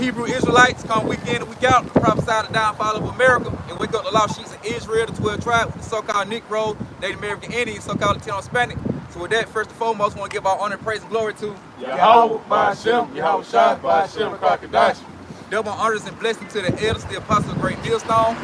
Hebrew Israelites come week in and week out to prophesy the downfall of America and wake up the lost sheep of Israel, the 12 tribes, the so-called Negro, Native American Indians, so-called Latino Hispanic. So with that, first and foremost, I want to give our honor, praise, and glory to Yahweh, Ba'ashem, Yahweh Shai, Ba'ashem, Kakadash. double honors and blessings to the elders, the apostles of Great Millstone.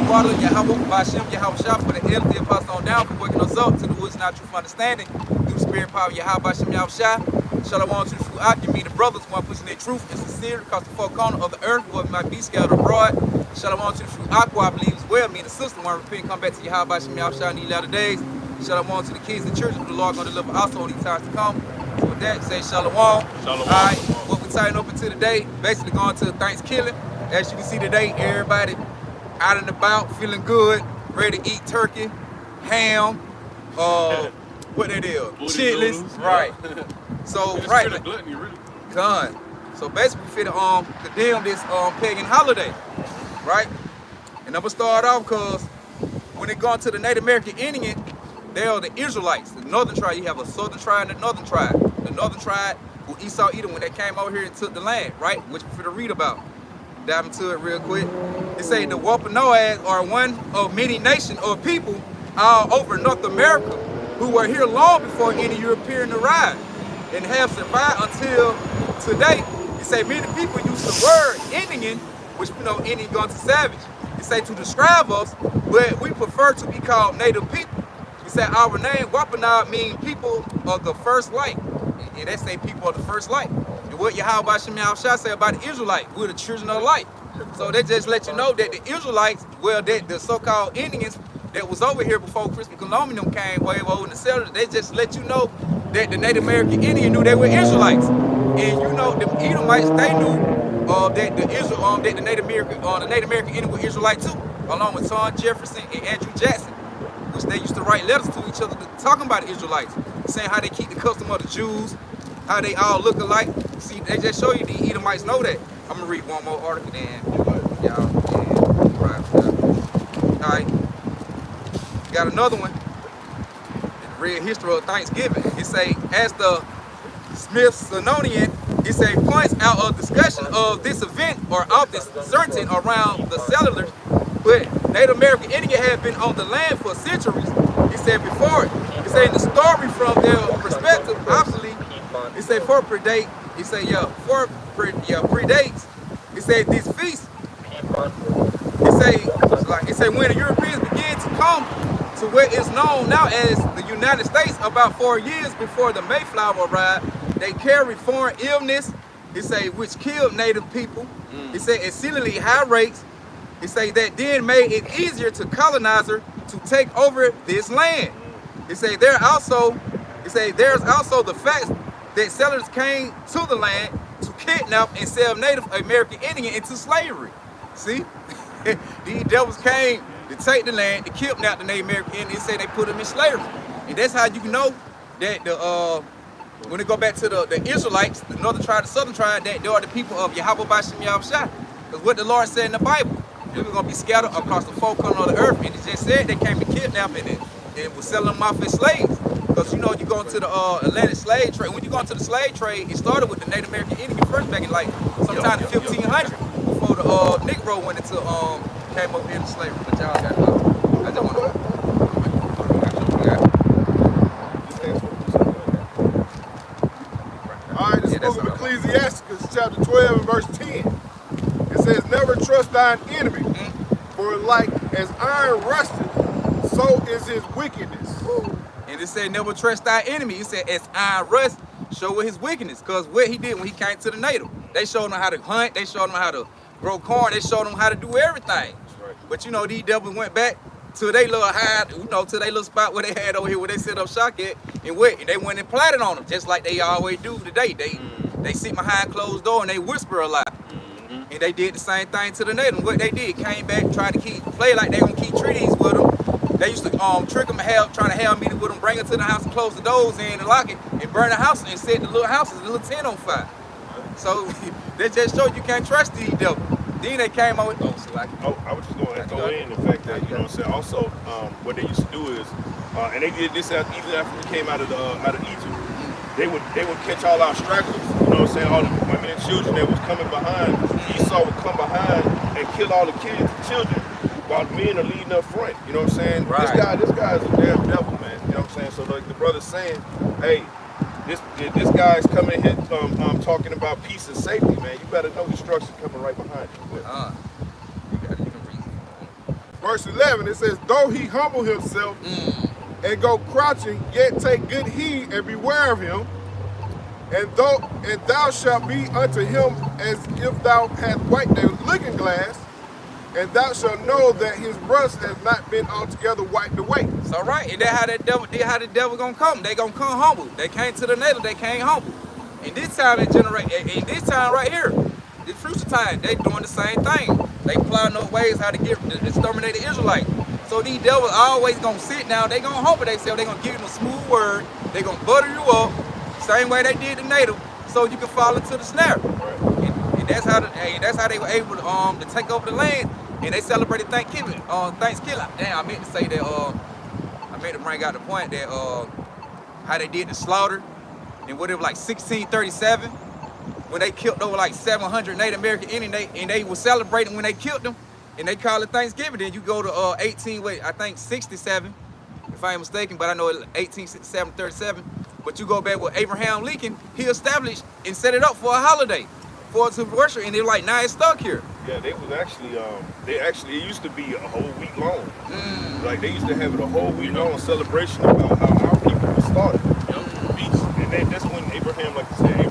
We water Yahweh, Ba'ashem, Yahweh Shai, for the elders, the apostles on down, for waking us up to the woods, not truth, understanding, through the spirit power of Yahweh, Ba'ashem, Yahweh Shai. Shalom to the true out, you meet the brothers, one pushing their truth and sincerity across the four corners of the earth, whoever might be scattered abroad. Shalom to the true aqua, I believe as well, me and the sister, one repent, come back to Yahweh, Ba'ashem, Yahweh Shai in these latter days. Shalom to the kids and children, the Lord going to deliver also in these times to come. So with that, say shalom. Shalom. All right, what we tighten up into today, basically going to Thanksgiving. As you can see today, everybody out and about, feeling good, ready to eat turkey, ham, what that is, chitlins, right. So right, Gluttony, really. done. So basically, we finna condemn this pagan holiday, right? And I'm gonna start off because when it gone to the Native American Indian, they are the Israelites, the northern tribe. You have a southern tribe and a northern tribe. The northern tribe who Esau Edom when they came over here and took the land, right? Which we're finna read about. Dive into it real quick. It say the Wampanoags are one of many nations or people all over North America who were here long before any European arrived and have survived until today. It say many people use the word Indian, which we know Indian going to savage. It say to describe us, but we prefer to be called native people. We say our name Wampanoag means people of the first light, and they say people of the first light. And what Yahweh Ba'ashem Yahweh Shai say about the Israelites, we're the children of light. So they just let you know that the Israelites, well, that the so-called Indians that was over here before Christopher Columbus came way over in the settlers, they just let you know that the Native American Indian knew they were Israelites. And you know, the Edomites, they knew that the Native American Indian were Israelite too, along with Thomas Jefferson and Andrew Jackson, which they used to write letters to each other talking about the Israelites, saying how they keep the custom of the Jews, how they all look alike. See, they just show you the Edomites know that. I'm gonna read one more article then. Y'all, all right. Got another one. Read history of Thanksgiving. It say, as the Smithsonian, it say points out a discussion of this event or of this certain around the settlers, but Native American Indian have been on the land for centuries. It said before it. It say the story from their perspective, obviously, it say for predate. It say predates. It say this feast. It say when the Europeans began to come to what is known now as the United States about 4 years before the Mayflower arrived, they carried foreign illness, it say, which killed native people. It say exceedingly high rates. It say that then made it easier to colonizer to take over this land. It say there's also the fact that settlers came to the land to kidnap and sell Native American Indian into slavery. See? These devils came to take the land, to kidnap the Native American Indians, say they put them in slavery. And that's how you know that when they go back to the Israelites, the northern tribe, the southern tribe, that they are the people of Yahweh Ba'ashem Yahweh Shai. Because what the Lord said in the Bible, they were going to be scattered across the four corners of the earth. And it just said they came to kidnap and was selling them off as slaves. Because you know, you go into the Atlantic slave trade. When you go into the slave trade, it started with the Native American Indian first back in like sometime in 1500 before the Negro went into came over here to slavery. But y'all got to know. I just want to. All right, the book of Ecclesiastes, chapter 12 and verse 10. It says, never trust thine enemy, for like as iron rusted, so is his wickedness. And it said, never trust thy enemy. It said, as iron rust, show his wickedness. Because what he did when he came to the native, they showed him how to hunt, they showed him how to grow corn, they showed him how to do everything. Right. But you know, these devils went back to their little hide, you know, to their little spot where they had over here where they set up shop at, and what? And they went and planted on them, just like they always do today. They sit behind closed door and they whisper a lot. And they did the same thing to the native. What they did, came back, tried to play like they gonna keep treaties with them. They used to trick them and trying to have meetings with them, bring them to the house and close the doors in and lock it, and burn the house and set the little houses, the little tent on fire. So they just showed you can't trust these devils. Then they came on with, I was just going to go in the fact that, you know what I'm saying, also what they used to do is, and they did this even after we came out of Egypt, they would catch all our stragglers, you know what I'm saying, all the women and children that was coming behind Esau would come behind and kill all the kids and children while the men are leading up front. You know what I'm saying? Right. This guy is a damn devil, man. You know what I'm saying? So like the brother's saying, hey, this guy's coming here talking about peace and safety, man. You better know destruction coming right behind you. You can read. Verse 11, it says, though he humble himself and go crouching, yet take good heed and beware of him. And thou shalt be unto him as if thou hadst wiped a looking glass, and thou shalt know that his rust has not been altogether wiped away. So right, and that's how the devil gonna come. They gonna come humble. They came to the native, they came humble. And this time it generate, and this time right here, the future time, they doing the same thing. They plotting up ways how to exterminate the Israelites. So these devils always gonna sit down, they gonna humble themselves, they gonna give them a smooth word, they gonna butter you up, same way they did the native, so you can fall into the snare. And that's how they were able to take over the land. And they celebrated Thanksgiving. Damn, I meant to say that. I meant to bring out the point that how they did the slaughter in whatever, like 1637, when they killed over like 700 Native American Indians, and they were celebrating when they killed them, and they call it Thanksgiving. Then you go to 67, if I ain't mistaken, but I know it's 1867, 37. But you go back with Abraham Lincoln, he established and set it up for a holiday, for us to worship, and they're like, now it's stuck here. Yeah, they was actually, it used to be a whole week long. Like they used to have it a whole week long celebration about how our people were started. And that's when Abraham, like you said, held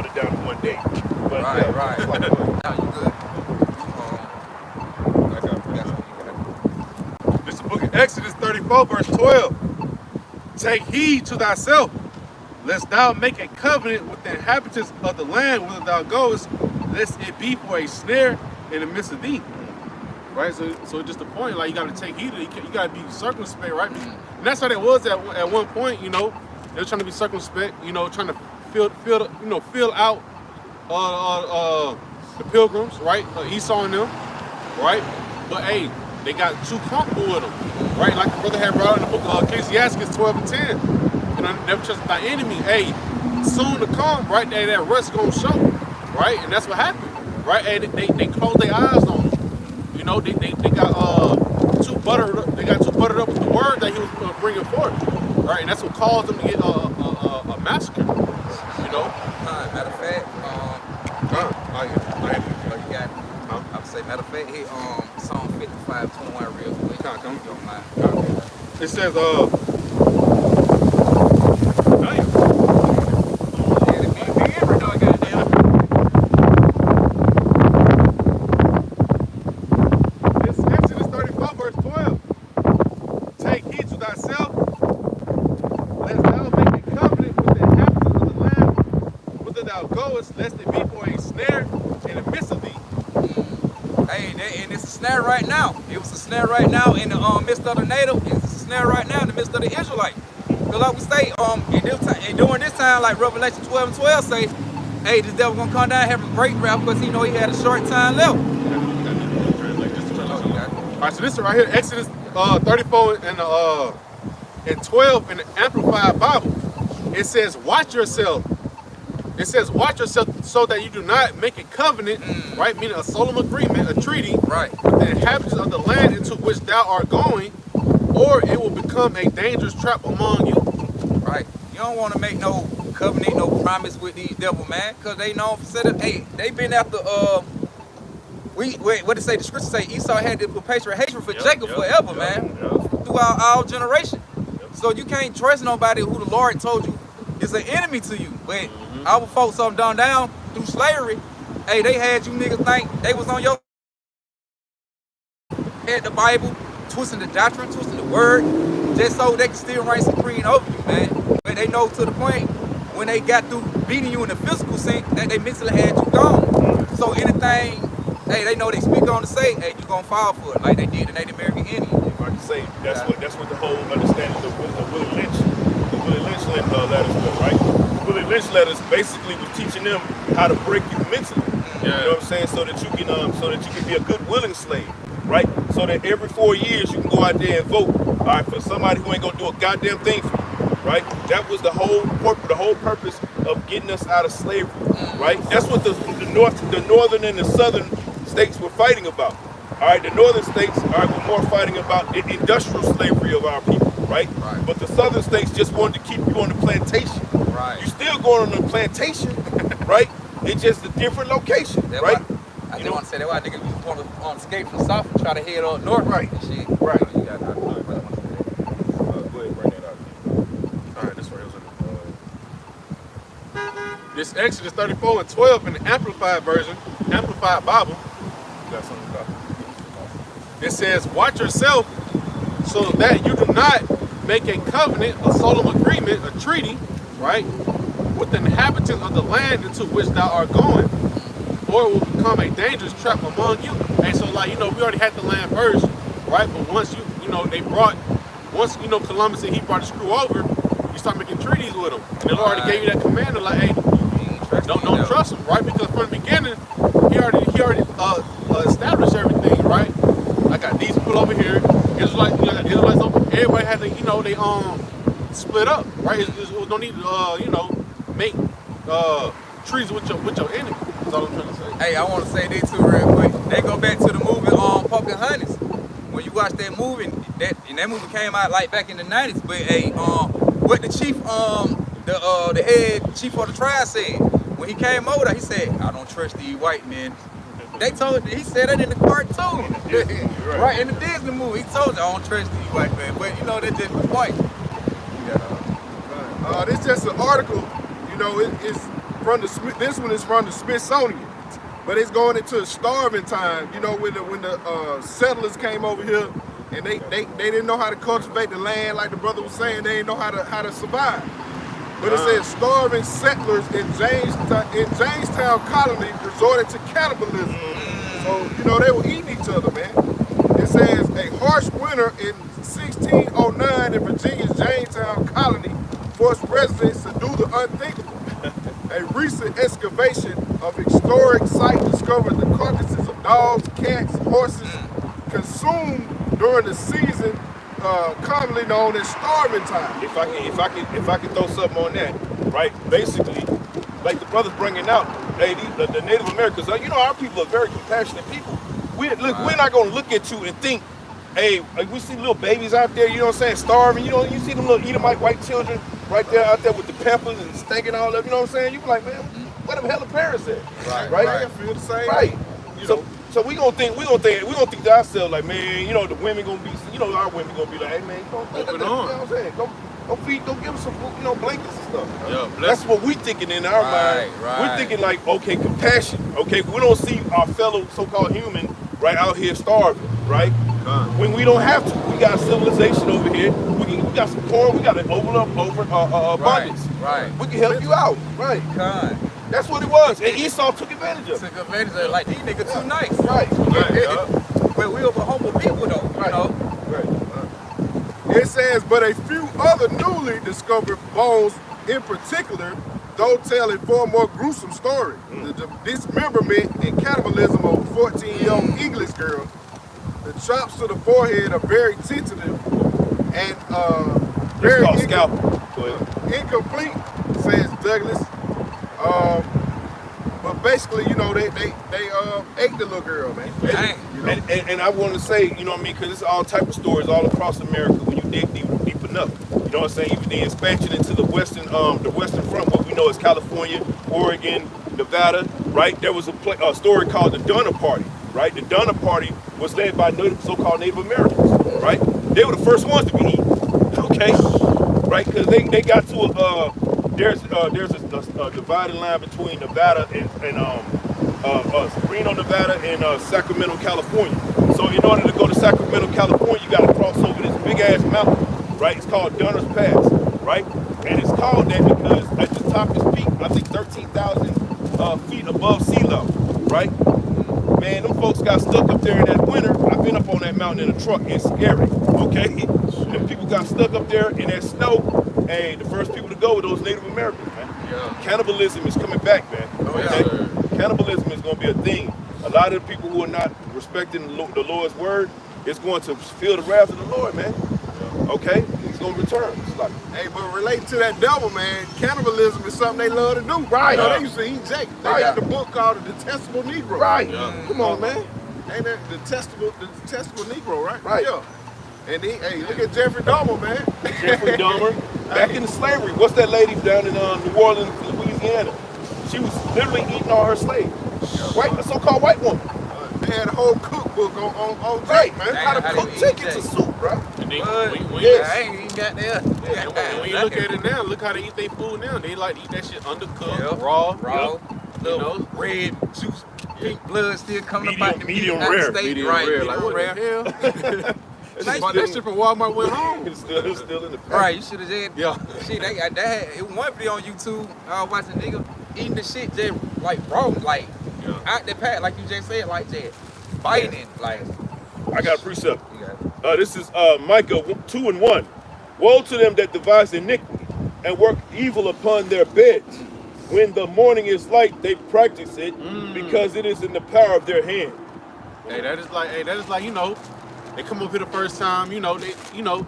it down in one day. But right. Now you good? This is the book of Exodus 34, verse 12. Take heed to thyself, lest thou make a covenant with the inhabitants of the land whither thou goest, lest it be for a snare in the midst of thee. Right? So just the point, like you got to take heed. You got to be circumspect, right? And that's how that was at one point. You know, they were trying to be circumspect. You know, trying to fill out the pilgrims, right? Esau and them, right? But hey, they got too comfortable with them, right? Like the brother had brought out in the book of Ecclesiastes 12 and 10. You know, never trust thy enemy. Hey, soon to come, right? That rust gonna show, right? And that's what happened, right? And they closed their eyes on him. You know, they got too buttered up. They got too buttered up with the word that he was bringing forth, right? And that's what caused them to get a massacre. You know. Matter of fact, you got it. I would say, matter of fact, hit Psalm 55:21 real quick. Come. If you don't mind. It says, It's Exodus 34, verse 12. Take heed to thyself, lest thou make a covenant with the inhabitants of the land whither thou goest, lest it be for a snare in the midst of thee. Hey, and it's a snare right now. It was a snare right now in the midst of the native. It's a snare right now in the midst of the Israelite. Because like we say, during this time, like Revelation 12 and 12 say, hey, this devil gonna come down and have a great wrath because he know he had a short time left. All right, so this is right here, Exodus 34 and 12 in the Amplified Bible. It says, watch yourself. It says, watch yourself so that you do not make a covenant, right? Meaning a solemn agreement, a treaty, Right. with the inhabitants of the land into which thou art going, or it will become a dangerous trap among you. Right. You don't want to make no covenant, no promise with these devil, man, because they know for set up. Hey, they been after what they say? The scripture say Esau had the perpetual hatred for Jacob forever, man, throughout all generation. So you can't trust nobody who the Lord told you is an enemy to you. But our folks something done down through slavery. Hey, they had you niggas think they was on your had the Bible, twisting the doctrine, twisting the word, just so they can still reign supreme over you, man. But they know to the point when they got through beating you in the physical sense that they mentally had you gone. So anything, hey, they know they speak on to say, hey, you gonna fall for it, like they did the Native American Indians. Like I say, that's what the whole understanding of Willie Lynch letters was, right? Willie Lynch letters basically was teaching them how to break you mentally. You know what I'm saying? So that you can be a good willing slave, right? So that every 4 years you can go out there and vote, all right, for somebody who ain't gonna do a goddamn thing for you. right? That was the whole purpose of getting us out of slavery, right? That's what the northern and the southern states were fighting about. All right, the northern states, all right, were more fighting about the industrial slavery of our people, right? But the southern states just wanted to keep you on the plantation. Right. You still going on the plantation, right? It's just a different location, right? I just want to say that why niggas was want to escape from south and try to head up north, Right. And shit. Right. You got to know, but I want to say that. Go ahead, bring that out. All right, this right here. This Exodus 34:12 in the Amplified version, Amplified Bible. Got something about It says, "Watch yourself, so that you do not make a covenant, a solemn agreement, a treaty, right, with the inhabitants of the land into which thou art going, or it will become a dangerous trap among you." And so, like, we already had the land first, right? But once once Columbus and he brought the screw over, you start making treaties with them. And the Lord already gave you that command, like, hey, don't trust him, right? Because from the beginning, he already established everything, right? I got these people over here. Israelites over. Everybody had to, they split up, right? It don't need to, make trees with your enemy. That's all I'm trying to say. Hey, I want to say this too real quick. They go back to the movie Pocahontas. When you watch that movie, that movie came out like back in the 90s. But what the chief, the head chief of the tribe said when he came over there, he said, "I don't trust these white men." He said that in the cartoon. Right, in the Disney movie, he told you, "I don't trust these white men." But that just was white. This is just an article. It's from this one is from the Smithsonian, but it's going into starving time. When the settlers came over here and they didn't know how to cultivate the land, like the brother was saying, they didn't know how to survive. But it says starving settlers in Jamestown colony resorted to cannibalism. So they were eating each other, man. It says a harsh winter in 1609 in Virginia's Jamestown colony forced residents to do the unthinkable. A recent excavation of historic site discovered the carcasses of dogs, cats, horses consumed during the season commonly known as starving time. If I can throw something on that, right? Basically, like the brother's bringing out, hey, the Native Americans, our people are very compassionate people. We're not gonna look at you and think, hey, like we see little babies out there, starving. You see them little Edomite white children right there out there with the pampers and stinking all up. You know what I'm saying? You be like, man, where the hell the parents at? Right. I feel the same. Right. So we gonna think to ourselves like, man, the women gonna be, our women gonna be like, hey man, go feed, go give them some, blankets and stuff. Yeah, that's what we thinking in our mind. Right. We're thinking like, okay, compassion. Okay, we don't see our fellow so-called human right out here starving, right? When we don't have to, we got civilization over here. We got some corn. We got an abundance. Right. We can help you out. Right. That's what it was. And Esau took advantage of it. Took advantage of it. Like, these niggas too nice. Right. But we were humble people though. Right. It says, but a few other newly discovered bones in particular, though tell a far more gruesome story. The dismemberment and cannibalism of a 14-year-old English girl. The chops to the forehead are very tentative and very incomplete, says Douglas. But basically, they ate the little girl, man. And I want to say, because it's all type of stories all across America when you dig deep enough. You know what I'm saying? Even the expansion into the western front, what we know is California, Oregon, Nevada, right? There was a story called the Donner Party, right? The Donner Party was led by so-called Native Americans, right? They were the first ones to be eaten, okay? Right? Because they got to there's a dividing line between Nevada and Reno, Nevada, and Sacramento, California. So in order to go to Sacramento, California, you got to cross over this big ass mountain, right? It's called Donner's Pass, right? And it's called that because at the top of this peak, I think 13,000 feet above sea level, right? Man, them folks got stuck up there in that winter. I've been up on that mountain in a truck. It's scary, okay? Them people got stuck up there in that snow. Hey, the first people to go were those Native Americans, man. Yeah. Cannibalism is coming back, man. Okay? Cannibalism is going to be a thing. A lot of the people who are not respecting the Lord's word is going to feel the wrath of the Lord, man. Okay? gonna return. It's like, Hey, but relating to that devil, man, cannibalism is something they love to do. Right. You know, they used to eat Jake. They Right. got the book called The Detestable Negro. right. Yeah. Come on, man. Ain't that the detestable Negro, right? Right. Yeah. And he, hey, look at Jeffrey Dahmer, man. Jeffrey Dahmer. Back in slavery, what's that lady down in New Orleans, Louisiana? She was literally eating all her slaves. White, a so-called white woman. They had a whole cookbook on Right, Jake, man. Damn, how to how cook they eat chicken to Jake. soup, right? And then But, when yes. I ain't even got there. and when you look at it now, look how they eat their food now. They like to eat that shit undercooked, Yep. raw. Raw, Yep. little You know? red juice, pink blood still coming Medium- up out the medium meat, out the rare, steak, Medium right? rare. Like, Medium what rare. the hell? Like, Bought that shit from Walmart, went home. It's still in the pack. Right, you should have just Yeah. shit. They got that. It was one video on YouTube. I was watching nigga eating the shit just like raw, like Yeah. out the pack, like you just said, like just biting it, like. I got a precept. You got it. This is Micah 2:1. Woe to them that devise iniquity and work evil upon their beds. When the morning is light, they practice it because it is in the power of their hand. Hey, that is like, you know, they come up here the first time, you know, they, you know,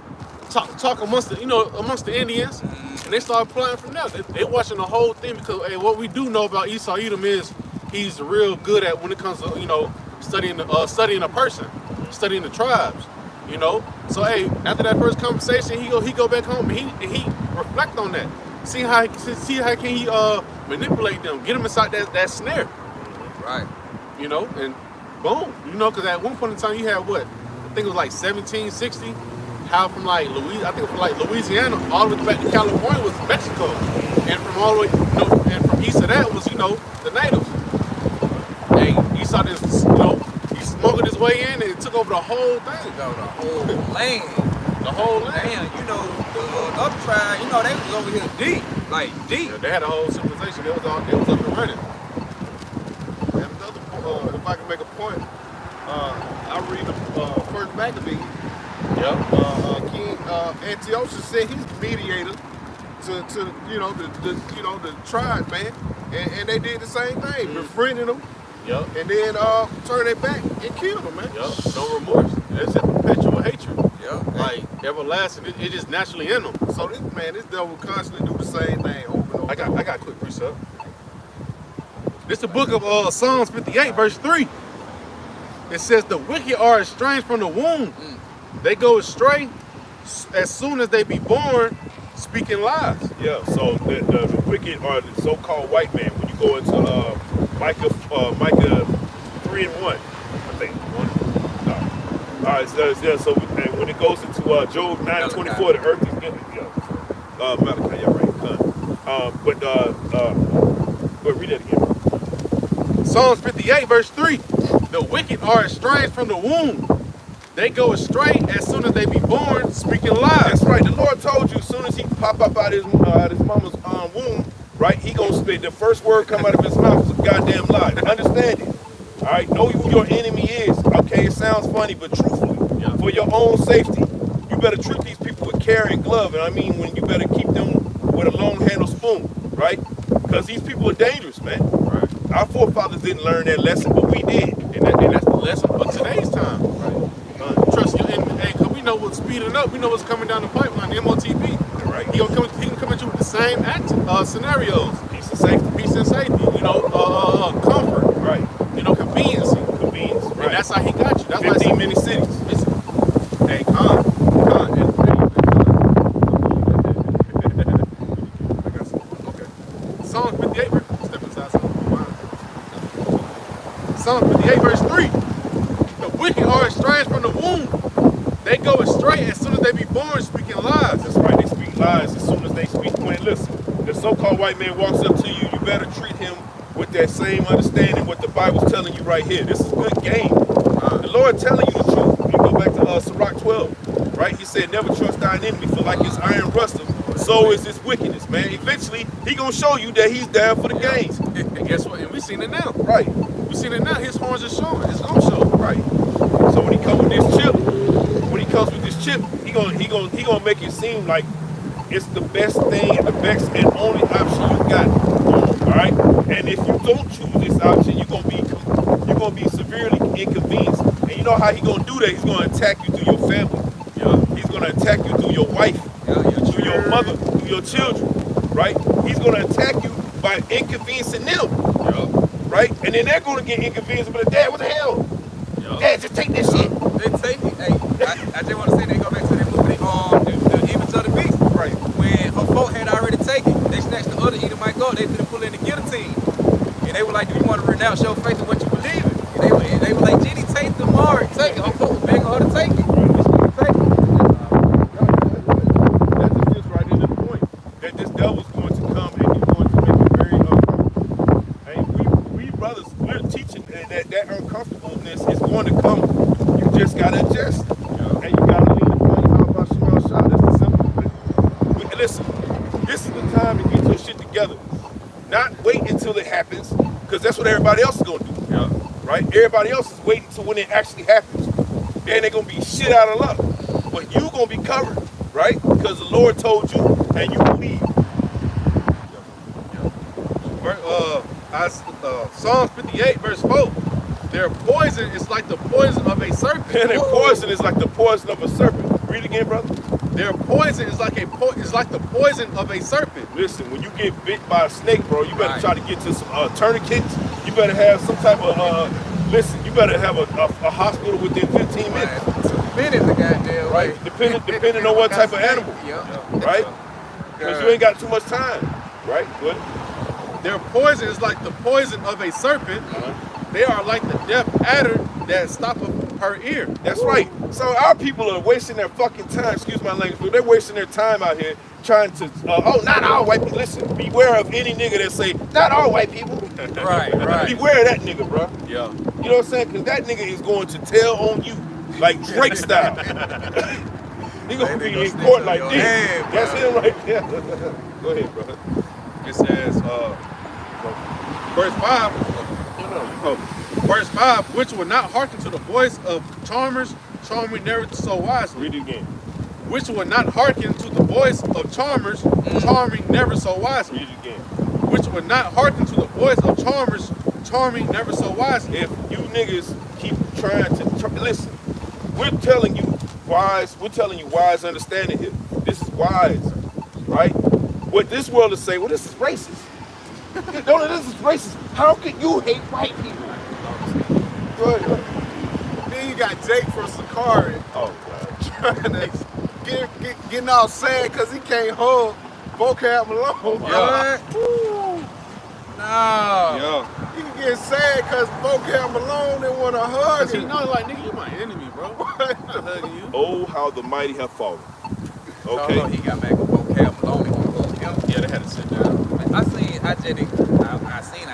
talk amongst the Indians, and they start applying from there. They watching the whole thing because, hey, what we do know about Esau Edom is he's real good at when it comes to, you know, studying a person, studying the tribes, you know. So, hey, after that first conversation, he go back home and he reflect on that, see how can he manipulate them, get them inside that snare, Right. you know, and boom, you know, because at one point in time you had what? I think it was like 1760. How from like Louisiana all the way back to California was Mexico, and from all the way, you know, and from east of that was, you know, the natives. Hey, you saw this, you know, he smuggled his way in and it took over the whole thing, Go the whole land. the whole land. Damn, you know, the other tribe, you know, they was over here deep, like deep. Yeah, they had a whole civilization. They was up and running. And another, if I can make a point, I read the first Maccabee. Yep. King Antiochus said he's the mediator to you know the tribe, man, and they did the same thing, befriending them, Yep. and then turned their back and killed them, man. Yep. No remorse. It's a perpetual hatred. Yeah. Like everlasting. It just naturally in them. So this devil constantly do the same thing over and over. I got a quick precept. This is the book of Psalms 58, verse 3. It says, the wicked are estranged from the womb. They go astray as soon as they be born, speaking lies. Yeah, so the wicked are the so-called white man. When you go into Micah 3:1, I think. All right, so and when it goes into Job 9:24, the earth is getting, Malachi, yeah, right, but read that again. Psalms 58, verse 3. The wicked are estranged from the womb. They go astray as soon as they be born, speaking lies. That's right. The Lord told you as soon as he pop up out his mama's womb, right? He gonna spit the first word come out of his mouth is a goddamn lie. Understand it. All right. Know who your enemy is. Okay. It sounds funny, but truthfully, for your own safety, you better treat these people with care and glove. And I mean, when you better keep them with a long handled spoon, right? Because these people are dangerous, man. Right. Our forefathers didn't learn that lesson, but we did. And that's the lesson for today's time. Right. Trust your enemy. Hey, cause we know what's speeding up. We know what's coming down the pipeline. The MOTP. Right. He can come at you with the same scenarios. Peace and safety. Peace and safety. You know, comfort. Right. You know, convenience. Convenience. And Right. that's how he got you. That's why 15 minute cities. Hey, con. I got some. Okay. Psalm 58. Step inside some. Psalm 58, verse 3. The wicked are estranged from the womb. They go astray as soon as they be born, speaking lies. That's right, they speak lies as soon as they speak. When listen, the so-called white man walks up to you, you better treat him with that same understanding what the Bible's telling you right here. This is good game. The Lord telling you the truth. When you go back to Sirach 12, right? He said, never trust thine enemy, for like his iron rusteth, so is his wickedness, man. Eventually, he gonna show you that he's down for the gains. And guess what? And we seen it now. Right, We seen it now. His horns are showing. It's gonna show. right. So when he comes with this chip, he gonna make it seem like it's the best thing and the best and only option you got. All right, and if you don't choose this option, you're gonna be severely inconvenienced. And you know how he gonna do that? He's gonna attack you through your family. Yeah, he's gonna attack you through your wife. to your mother, to your children, right? He's going to attack you by inconveniencing them, right? And then they're going to get inconvenienced by the dad. What the hell? Dad, just take this shit. They take it. Hey, I just want to say they go back to that movie, the Image of the Beast. Right. When her folk had already taken, they snatched the other Edomite goat. They finna pull in the guillotine, and they were like, "Do you want to renounce your faith and what you believe in?" And they were like, "Jenny, take the mark, take it." Her folk was begging her to take it. That just fits right into the point that this devil's going to come and he's going to make it very uncomfortable. And we brothers, we're teaching that uncomfortableness is going to come. You just gotta adjust, and you gotta lean upon you. How about Shema Shah? That's the simple thing. Listen, this is the time to get your shit together. Not wait until it happens, because that's what everybody else is gonna do. Right? Everybody else is waiting until when it actually happens. Then they're gonna be shit out of luck. But you gonna be covered, right? Because the Lord told you and you believe. Psalms 58 verse 4. Their poison is like the poison of a serpent. And their poison is like the poison of a serpent. Read it again, brother. Their poison is like the poison of a serpent. Listen, when you get bit by a snake, bro, you better try to get to some tourniquets. You better have some type of listen. You better have a hospital within 15 minutes. 2 minutes, the goddamn. Right? Depending on what type of animal. Right? Because you ain't got too much time. Right? Good. Their poison is like the poison of a serpent. They are like the deaf adder that stoppeth her ear. That's right. So our people are wasting their fucking time, excuse my language, but they're wasting their time out here trying to, not all white people. Listen, beware of any nigga that say, not all white people. Right. Beware of that nigga, bro. Yeah. You know what I'm saying? Because that nigga is going to tell on you, like Drake style. He gonna be in court like this. That's him right there. Go ahead, brother. It says, verse 5. Verse 5, which will not hearken to the voice of charmers, charming never so wisely. Read it again. Which will not hearken to the voice of charmers, charming never so wisely. Read it again. Which will not hearken to the voice of charmers, charming never so wisely. If you niggas keep trying to listen, we're telling you wise understanding here. This is wise, right? What this world is saying, well, this is racist. No, this is racist. How can you hate white people? Go ahead. Then you got Jake from Sakari. Oh, God. Trying to getting all sad because he can't hug Vocab Malone. Yeah. No. Yo. He can get sad because Vocab Malone didn't want to hug You him. know, like, nigga, you my enemy, bro. I'm not hugging you. Oh, how the mighty have fallen. Okay. No, he got back with Vocab Malone. He wanna go with him. Yeah, they had to sit down. I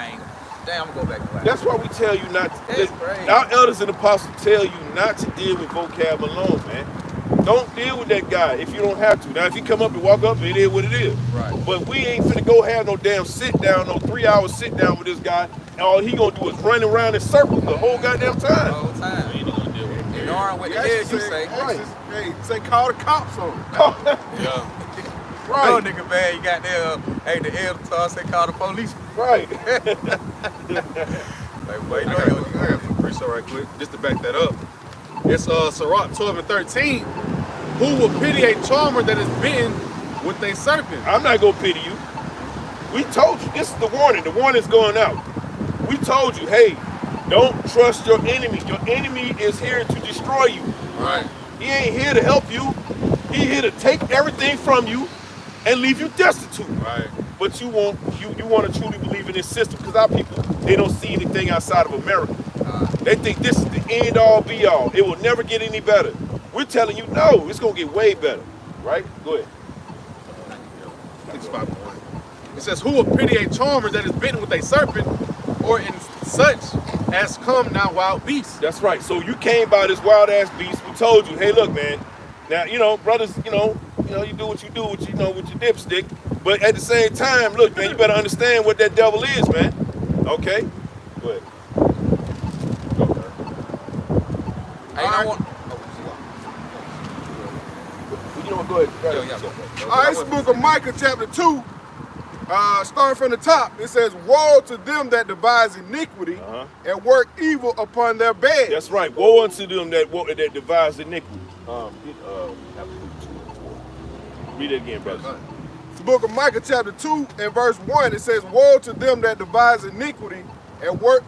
ain't. Damn, I'm gonna go back and watch. That's why we tell you not to. That's crazy. Our elders and apostles tell you not to deal with Vocab Malone, man. Don't deal with that guy if you don't have to. Now, if he come up and walk up, it is what it is. Right. But we ain't finna go have no damn sit down, no 3-hour sit down with this guy, and all he gonna do is run around in circles the whole goddamn The time. whole time. You ain't gonna deal with it. Ignoring what the hell you say. Hey, say call the cops on him. Yeah. No Right, nigga bad, you got there, hey, the elder say call the police. right. Like, boy, you know, I got some precept right quick, just to back that up. It's Sirach 12 and 13. Who will pity a charmer that is bitten with a serpent? I'm not gonna pity you. We told you, this is the warning. The warning's going out. We told you, hey, don't trust your enemy. Your enemy is here to destroy you. Right. He ain't here to help you. He here to take everything from you and leave you destitute. Right. But you want to truly believe in this system, because our people, they don't see anything outside of America. They think this is the end all be all. It will never get any better. We're telling you, no, it's gonna get way better. Right? Go ahead. It's 5.1. It says, who will pity a charmer that is bitten with a serpent, or in such as come now wild beasts? That's right. So you came by this wild ass beast. We told you, hey, look, man. Now, brothers, you do what you do with your dipstick. But at the same time, look, man, you better understand what that devil is, man. Okay? Go ahead. Hey, I want. You know what? Go ahead. Yeah. All right, this book of Micah chapter 2, starting from the top, it says, woe to them that devise iniquity and work evil upon their bed. That's right. Woe unto them that devise iniquity. Read it again, brother. It's the book of Micah chapter 2 and verse 1. It says, woe to them that devise iniquity and work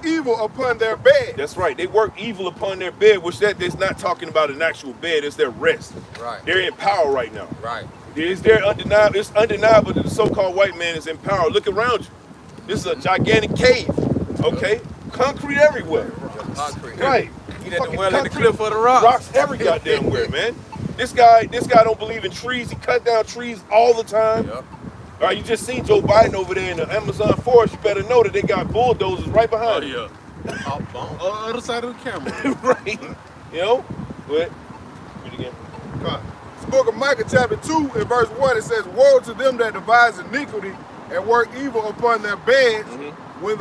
evil upon their bed. That's right. They work evil upon their bed, which that's not talking about an actual bed. It's their rest. Right. They're in power right now. Right. It's undeniable that the so-called white man is in power. Look around you. This is a gigantic cave. Okay? Concrete everywhere. Concrete. Right. He done well in the cliff of the rocks. Rocks every goddamn where, man. This guy don't believe in trees. He cut down trees all the time. Yep. All right, you just seen Joe Biden over there in the Amazon forest. You better know that they got bulldozers right behind him. On the other side of the camera. Right. You know? But read it again. It's the book of Micah chapter 2 and verse 1. It says, woe to them that devise iniquity and work evil upon their beds. When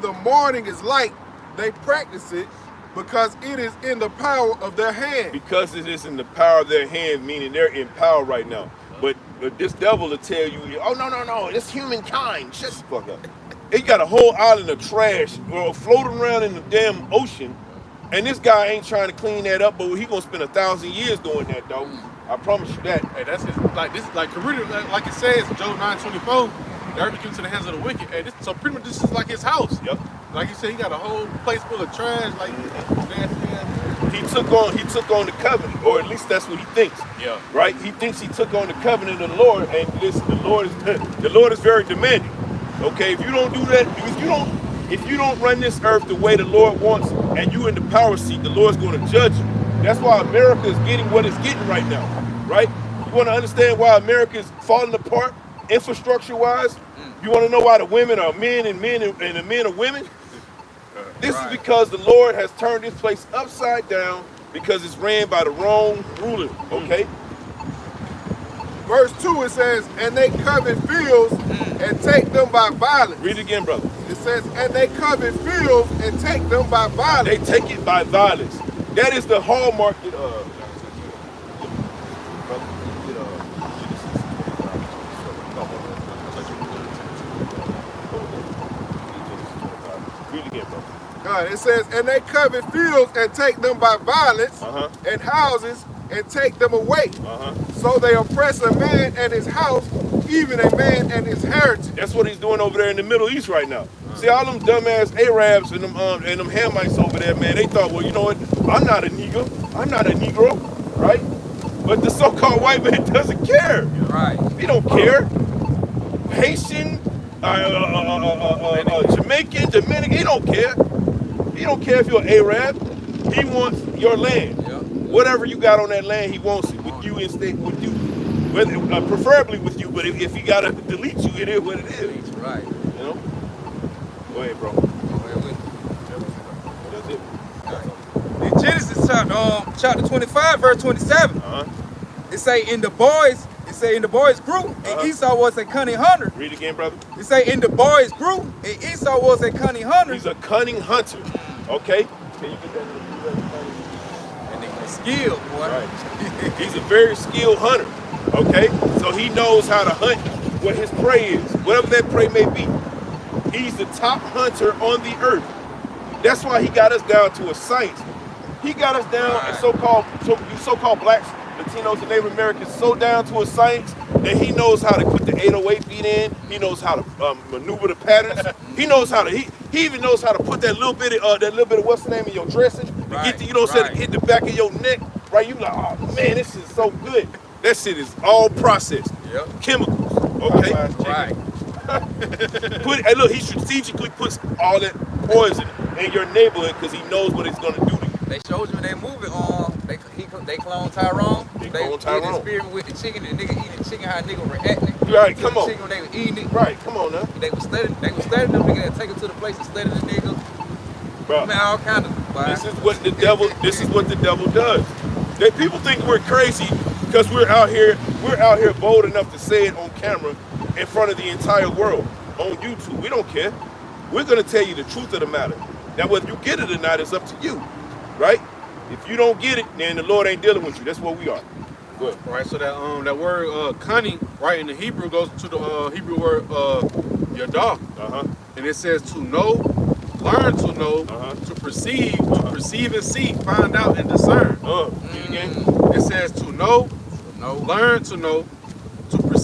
the morning is light, they practice it, because it is in the power of their hand. Because it is in the power of their hand, meaning they're in power right now. But this devil will tell you, oh, no, it's humankind. Shut the fuck up. He got a whole island of trash floating around in the damn ocean, and this guy ain't trying to clean that up, but he gonna spend 1,000 years doing that, though. I promise you that. Hey, that's his, like it says, Job 9:24, the earth is given to the hands of the wicked. Hey, so pretty much this is like his house. Yep. Like you said, he got a whole place full of trash, like nasty ass. He took on the covenant, or at least that's what he thinks. Yeah. Right? He thinks he took on the covenant of the Lord, and listen, the Lord is very demanding. Okay, if you don't do that, if you don't run this earth the way the Lord wants, and you in the power seat, the Lord's going to judge you. That's why America is getting what it's getting right now. Right? You want to understand why America is falling apart, infrastructure-wise? You want to know why the women are men and the men are women? This is because the Lord has turned this place upside down because it's ran by the wrong ruler, okay? Verse 2, it says, and they covet fields and take them by violence. Read it again, brother. It says, and they covet fields and take them by violence. They take it by violence. That is the hallmark that, read it again, brother. It says, and they covet fields and take them by violence, and houses and take them away. So they oppress a man and his house, even a man and his heritage. That's what he's doing over there in the Middle East right now. See, all them dumbass Arabs and them Hamites over there, man, they thought, well, you know what? I'm not a Negro, right? But the so-called white man doesn't care. Right. He don't care. Haitian, Jamaican, Dominican, he don't care. He don't care if you're an Arab. He wants your land. Yep. Whatever you got on that land, he wants it with you instead with you. Whether, preferably with you, but if he gotta delete you, it is what it is. Right. You know? Go ahead, bro. That's it. In Genesis chapter 25, verse 27, it say in the boys grew, and Esau was a cunning hunter. Read again, brother. It say in the boys grew, and Esau was a cunning hunter. He's a cunning hunter. Okay? Can you get that? And they skilled, boy. Right. He's a very skilled hunter. Okay? So he knows how to hunt what his prey is, whatever that prey may be. He's the top hunter on the earth. That's why he got us down to a science. He got us down, and so-called blacks, Latinos, and Native Americans, so down to a science that he knows how to put the 808 beat in. He knows how to maneuver the patterns. He knows how to. He even knows how to put that little bit of what's the name of your dressing to get to, to hit the back of your neck. Right? You like, oh man, this is so good. That shit is all processed. Yep. Chemicals. Okay. Right. Hey, look, he strategically puts all that poison in your neighborhood because he knows what it's gonna do to you. They showed you in that movie, they cloned Tyrone. They cloned Tyrone. Did experiment with the chicken, the nigga eating the chicken, how a nigga reacting. Right, come on. The chicken, they were eating it. Right, come on now. They were studying them nigga, they take them to the place and study the nigga. Bro, Man, all kind of. this is what the devil does. People think we're crazy because we're out here bold enough to say it on camera in front of the entire world on YouTube. We don't care. We're gonna tell you the truth of the matter. Now, whether you get it or not, it's up to you, right? If you don't get it, then the Lord ain't dealing with you. That's what we are. Good. Right. So that word cunning, right, in the Hebrew goes to the Hebrew word yadah. And it says to know, learn to know, to perceive and see, find out and discern. Again. It says to know, learn to know,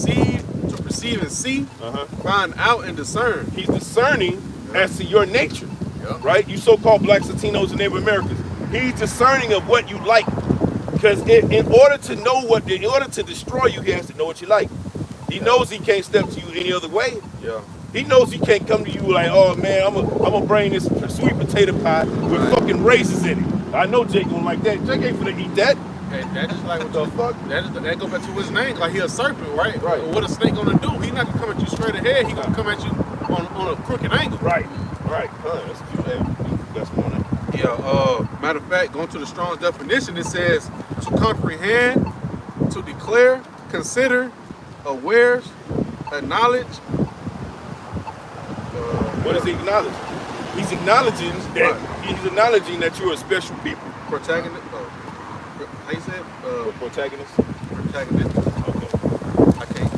perceive and see, find out and discern. He's discerning as to your nature, Yep. right? You so-called blacks, Latinos, and Native Americans. He's discerning of what you like, because in order to destroy you, he has to know what you like. He knows he can't step to you any other way. Yeah. He knows he can't come to you like, oh man, I'm gonna bring this sweet potato pie with fucking raisins in it. I know Jake don't like that. Jake ain't finna eat that. And that is like what The you fuck? That go back to his name. Like he a serpent, right? Right. What a snake gonna do? He not gonna come at you straight ahead. He gonna come at you on a crooked angle. Right. That's that's going on. Yeah. Matter of fact, going to the Strong's definition, it says to comprehend, to declare, consider, aware, acknowledge. What is he acknowledging? He's acknowledging that you're a special people. Protagonist. How you say it? Protagonist. Protagonist. Okay. I can't.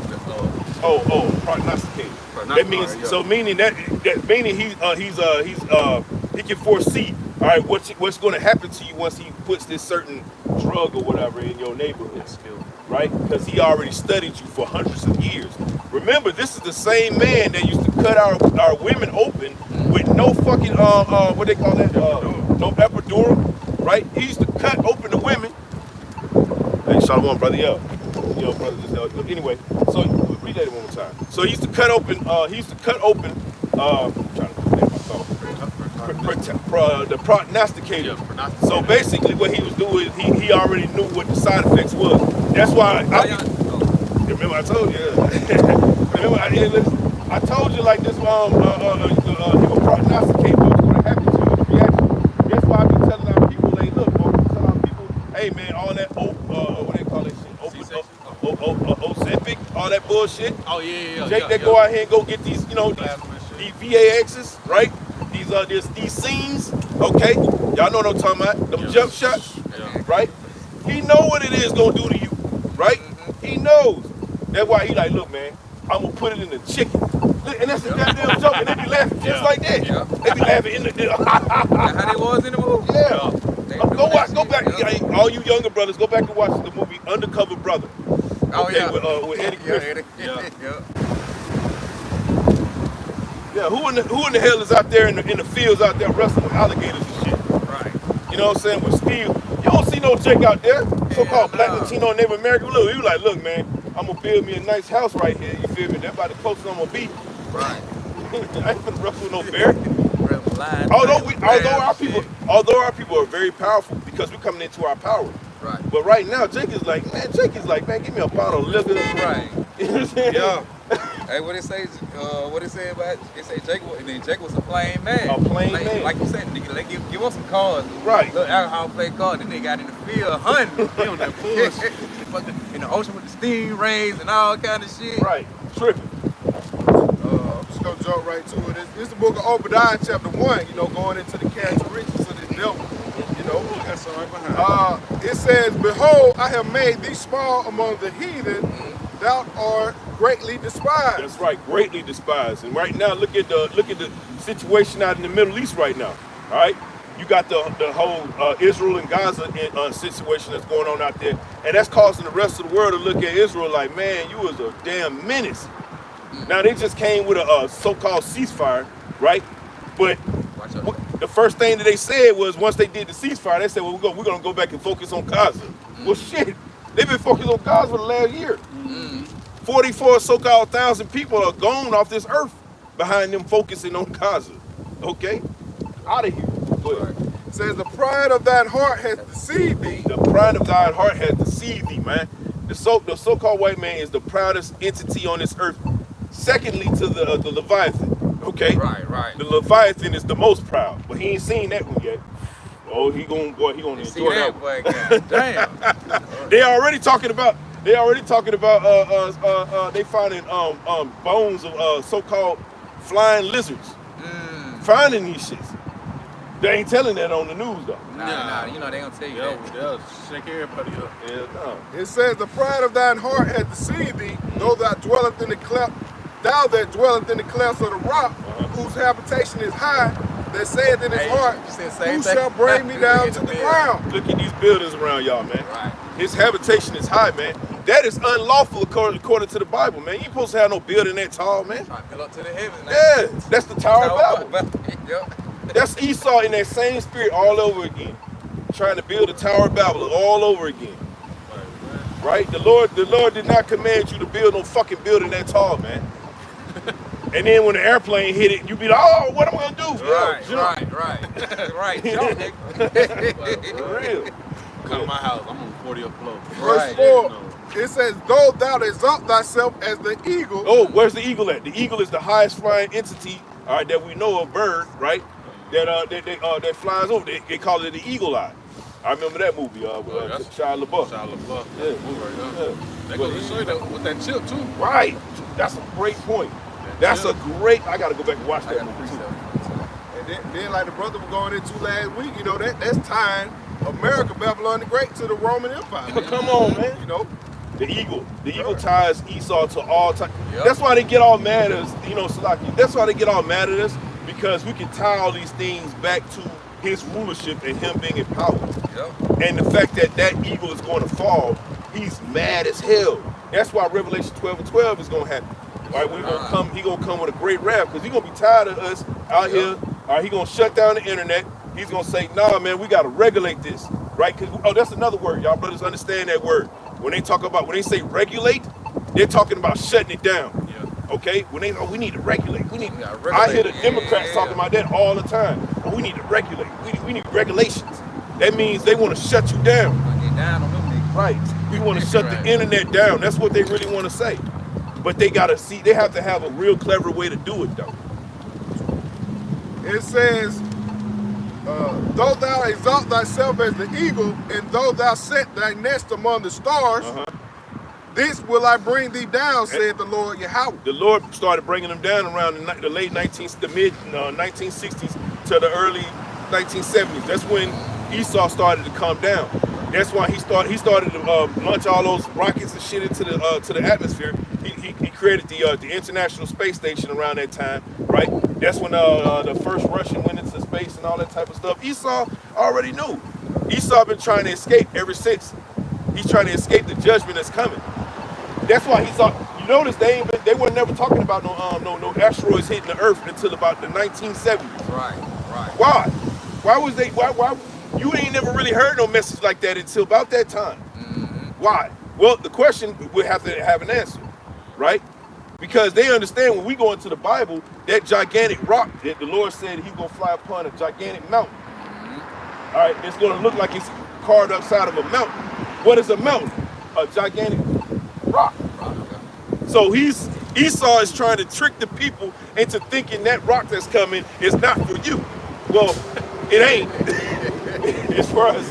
Prognosticated. Prognosticated, That means yeah. so meaning he can foresee, all right, what's going to happen to you once he puts this certain drug or whatever in your neighborhood, right? Because he already studied you for hundreds of years. Remember, this is the same man that used to cut our women open with no fucking what they call that no epidural, right? He used to cut open the women. Hey, Shalom, brother, yo, brother, just anyway. So read that one more time. So he used to cut open. I'm trying to the prognosticator. Yeah, prognosticator. So basically, what he was doing, he already knew what the side effects was. That's why. Remember I told you. I told you like this. He will prognosticate what's going to happen to you. The reaction. That's why I be telling our people, like, look, bro, tell our people, hey man, all that what they call that shit, Ozempic, all that bullshit. Oh yeah. Jake, they go out here and go get these, these VAXs, right? These scenes, okay? Y'all know what I'm talking about. Them jump shots, right? He know what it is gonna do to you, right? He knows. That's why he like, look, man, I'm gonna put it in the chicken. Look, and that's the goddamn joke, and they be laughing just like that. Yeah. They be laughing in the How they was in the movie? yeah. They Go do back. that shit, All you younger brothers, go back and watch the movie Undercover Brother. Oh Okay, yeah. with Eddie Griffin. Yeah. Yeah, who in the hell is out there in the fields out there wrestling with alligators and shit? Right. You know what I'm saying? With steel. You don't see no Jake out there. So-called black, no. Latino, Native American. Look, he was like, look, man, I'm gonna build me a nice house right here. You feel me? That's about the closest I'm gonna be. Right. I ain't finna wrestle with no bear. Although Although our people are very powerful because we're coming into our power. Right. But right now, Jake is like, man, give me a bottle of liquor. Right. You know what I'm saying? Yeah. Hey, what it say? What it say about? It say Jake was a plain man. A plain man. Like you said, nigga, they give us some cars. Right. Little alcohol play cars. Then they got in the field hunting. He on that bullshit. In the ocean with the stingrays and all kind of shit. Right. Tripping. I'm just gonna jump right to it. This is the book of Obadiah, chapter 1, going into the characteristics of the devil. That's all right behind. It says, behold, I have made thee small among the heathen, thou art greatly despised. That's right, greatly despised. And right now, look at the situation out in the Middle East right now. All right, you got the whole Israel and Gaza situation that's going on out there, and that's causing the rest of the world to look at Israel like, man, you was a damn menace. Now they just came with a so-called ceasefire, right? But the first thing that they said was once they did the ceasefire, they said, well, we're gonna go back and focus on Gaza. Well, shit, they've been focused on Gaza for the last year. 44 so-called 1,000 people are gone off this earth behind them focusing on Gaza. Okay? Out of here. Go ahead. It says, the pride of thine heart has deceived thee. The pride of thine heart has deceived thee, man. The so-called white man is the proudest entity on this earth. Secondly to the Leviathan. Okay? Right. The Leviathan is the most proud, but he ain't seen that one yet. Oh, he gonna enjoy that one. Boy, damn. They already talking about they finding bones of so-called flying lizards. Finding these shits. They ain't telling that on the news though. Nah, they gonna tell you that. They'll shake everybody up. Yeah, no. It says, the pride of thine heart hath deceived thee, though thou dwelleth in the cleft, thou that dwelleth in the clefts of the rock, whose habitation is high, that saith in his heart, who shall bring me down to the ground? Look at these buildings around y'all, man. Right. His habitation is high, man. That is unlawful according to the Bible, man. You ain't supposed to have no building that tall, man. Trying to build up to the heavens. Yeah, that's the Tower of Babel. Yep. That's Esau in that same spirit all over again. Trying to build the Tower of Babel all over again. Right? The Lord did not command you to build no fucking building that tall, man. And then when the airplane hit it, you be like, oh, what am I gonna do? Right. Jump, nigga. For real. Come to my house. I'm on the 40th floor. Verse 4, it says, though thou exalt thyself as the eagle. Oh, where's the eagle at? The eagle is the highest flying entity, all right, that we know of, bird, right? That flies over. They call it the eagle eye. I remember that movie, Shia LaBeouf. Yeah. That goes to show you that with that chip too. Right. That's a great point. That's a great. I gotta go back and watch that movie too. And then like the brother was going into last week, you know, that's tying America, Babylon the Great, to the Roman Empire. Come on, man. You know, the eagle ties Esau to all time. Yep. That's why they get all mad at us, you know, Salaki. That's why they get all mad at us, because we can tie all these things back to his rulership and him being in power. Yep. And the fact that eagle is going to fall, he's mad as hell. That's why Revelation 12:12 is going to happen. Right, he gonna come with a great wrath, because he gonna be tired of us out here. All right, he gonna shut down the internet. He's gonna say, nah, man, we gotta regulate this, right? Because that's another word, y'all brothers understand that word. When they say regulate, they're talking about shutting it down. Yeah. Okay, when we need to regulate. I hear the Democrats talking about that all the time. We need to regulate. We need regulations. That means they want to shut you down. Get down on them niggas. Right. We want to shut the internet down. That's what they really want to say. But they have to have a real clever way to do it, though. it says, though thou exalt thyself as the eagle, and though thou set thy nest among the stars, this will I bring thee down, said the Lord Yahweh. The Lord started bringing them down around the mid 1960s to the early 1970s. That's when Esau started to come down. That's why he started to launch all those rockets and shit into the atmosphere. He created the International Space Station around that time, right? That's when the first Russian went into space and all that type of stuff. Esau already knew. Esau been trying to escape ever since. He's trying to escape the judgment that's coming. That's why he thought. You notice they were never talking about no asteroids hitting the Earth until about the 1970s. Right. Why? Why you ain't never really heard no message like that until about that time. Why? Well, the question would have to have an answer, right? Because they understand when we go into the Bible, that gigantic rock that the Lord said he's going to fly upon a gigantic mountain. All right, it's going to look like it's carved upside of a mountain. What is a mountain? A gigantic rock. So Esau is trying to trick the people into thinking that rock that's coming is not for you. Well, it ain't. It's for us.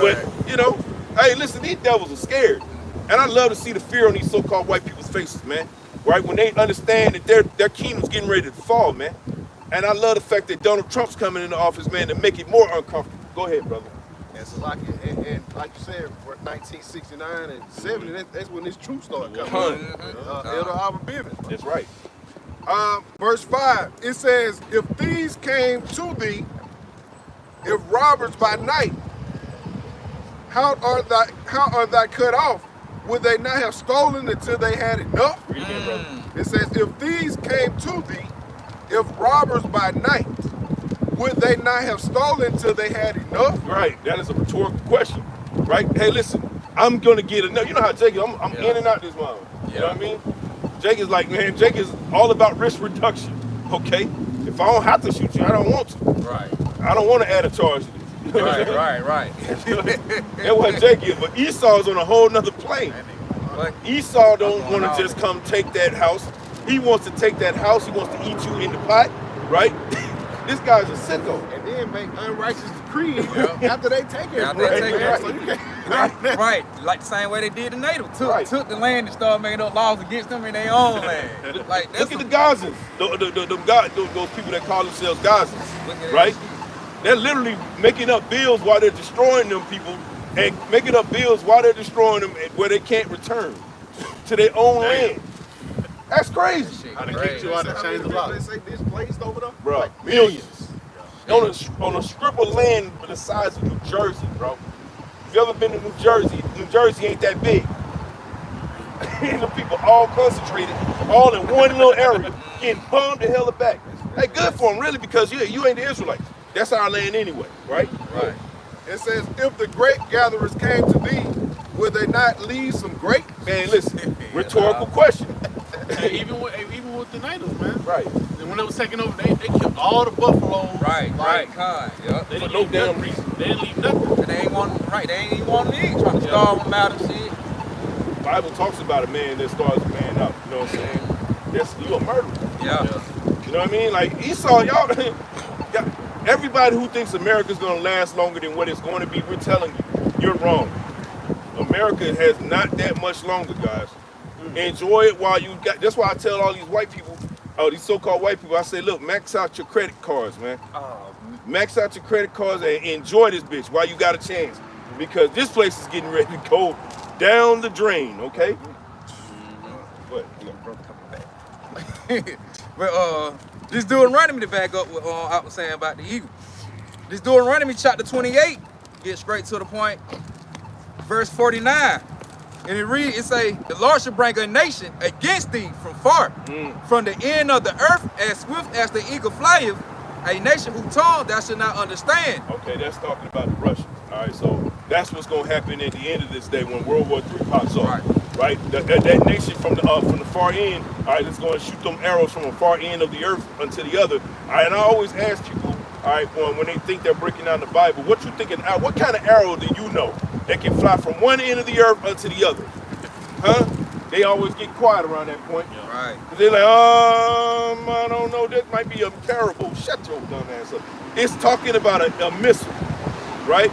But, you know, hey, listen, these devils are scared. And I love to see the fear on these so-called white people's faces, man. Right? When they understand that their kingdom's getting ready to fall, man. And I love the fact that Donald Trump's coming into office, man, to make it more uncomfortable. Go ahead, brother. And so like you said, for 1969 and 70, that's when this truth started coming. Elder Albert Bivens. That's right. Verse 5, it says, if thieves came to thee, if robbers by night, how art thou cut off? Would they not have stolen until they had enough? It says, if thieves came to thee, if robbers by night, would they not have stolen till they had enough? Right, that is a rhetorical question, right? Hey, listen, I'm gonna get enough. You know how Jake is, I'm in and out this moment. You know what I mean? Jake is like, man, Jake is all about risk reduction, okay? If I don't have to shoot you, I don't want to. Right. I don't want to add a charge to this. You know Right. That's what Jake is, but Esau is on a whole nother plane. Esau don't want to just come take that house. He wants to take that house, he wants to eat you in the pot, right? This guy's a sicko. And then make unrighteous decrees after they take it. Right. Like the same way they did the natives. Took the land and started making up laws against them in their own land. Like, look at the Gazans. Those people that call themselves Gazans, right? They're literally making up bills while they're destroying them people, and making up bills while they're destroying them where they can't return to their own land. That's crazy. How they kicked you out and changed the law. They say displaced over them? Bro, Like millions. On a strip of land the size of New Jersey, bro. If you ever been to New Jersey ain't that big. and the people all concentrated, all in one little area, getting bombed the hell back. Hey, good for them, really, because yeah, you ain't the Israelites. That's our land anyway, right? Right. It says, if the grape gatherers came to thee, would they not leave some grapes? Man, listen, rhetorical question. Hey, even with the natives, man. Right. And when they was taking over, they killed all the buffaloes. Right, like, kind. Yep. They For didn't no leave damn nothing. reason. They didn't leave nothing. And they ain't want right. They ain't even want to eat. Trying to starve them out and shit. The Bible talks about a man that starves a man out. You know what I'm saying? That's you a murderer. Yeah. You know what I mean? Like Esau, y'all, everybody who thinks America's gonna last longer than what it's going to be, we're telling you, you're wrong. America has not that much longer, guys. Enjoy it while you got. That's why I tell all these white people, these so-called white people, I say, look, max out your credit cards, man. Max out your credit cards and enjoy this bitch while you got a chance, because this place is getting ready to go down the drain. Okay. But But this Deuteronomy to back up what I was saying about the eagle. This Deuteronomy chapter 28, get straight to the point, verse 49. And it say, the Lord shall bring a nation against thee from far, from the end of the earth, as swift as the eagle flieth, a nation whose tongue thou shalt not understand. okay, that's talking about the Russians. All right, so that's what's gonna happen at the end of this day when World War III pops off. Right? That nation from the far end, all right, it's going to shoot them arrows from the far end of the earth unto the other. All right, and I always ask people, all right, when they think they're breaking down the Bible, what you thinking? What kind of arrow do you know that can fly from one end of the earth unto the other? Huh? They always get quiet around that point. Right. They're like, I don't know, that might be a parable. Shut your dumb ass up. It's talking about a missile, right?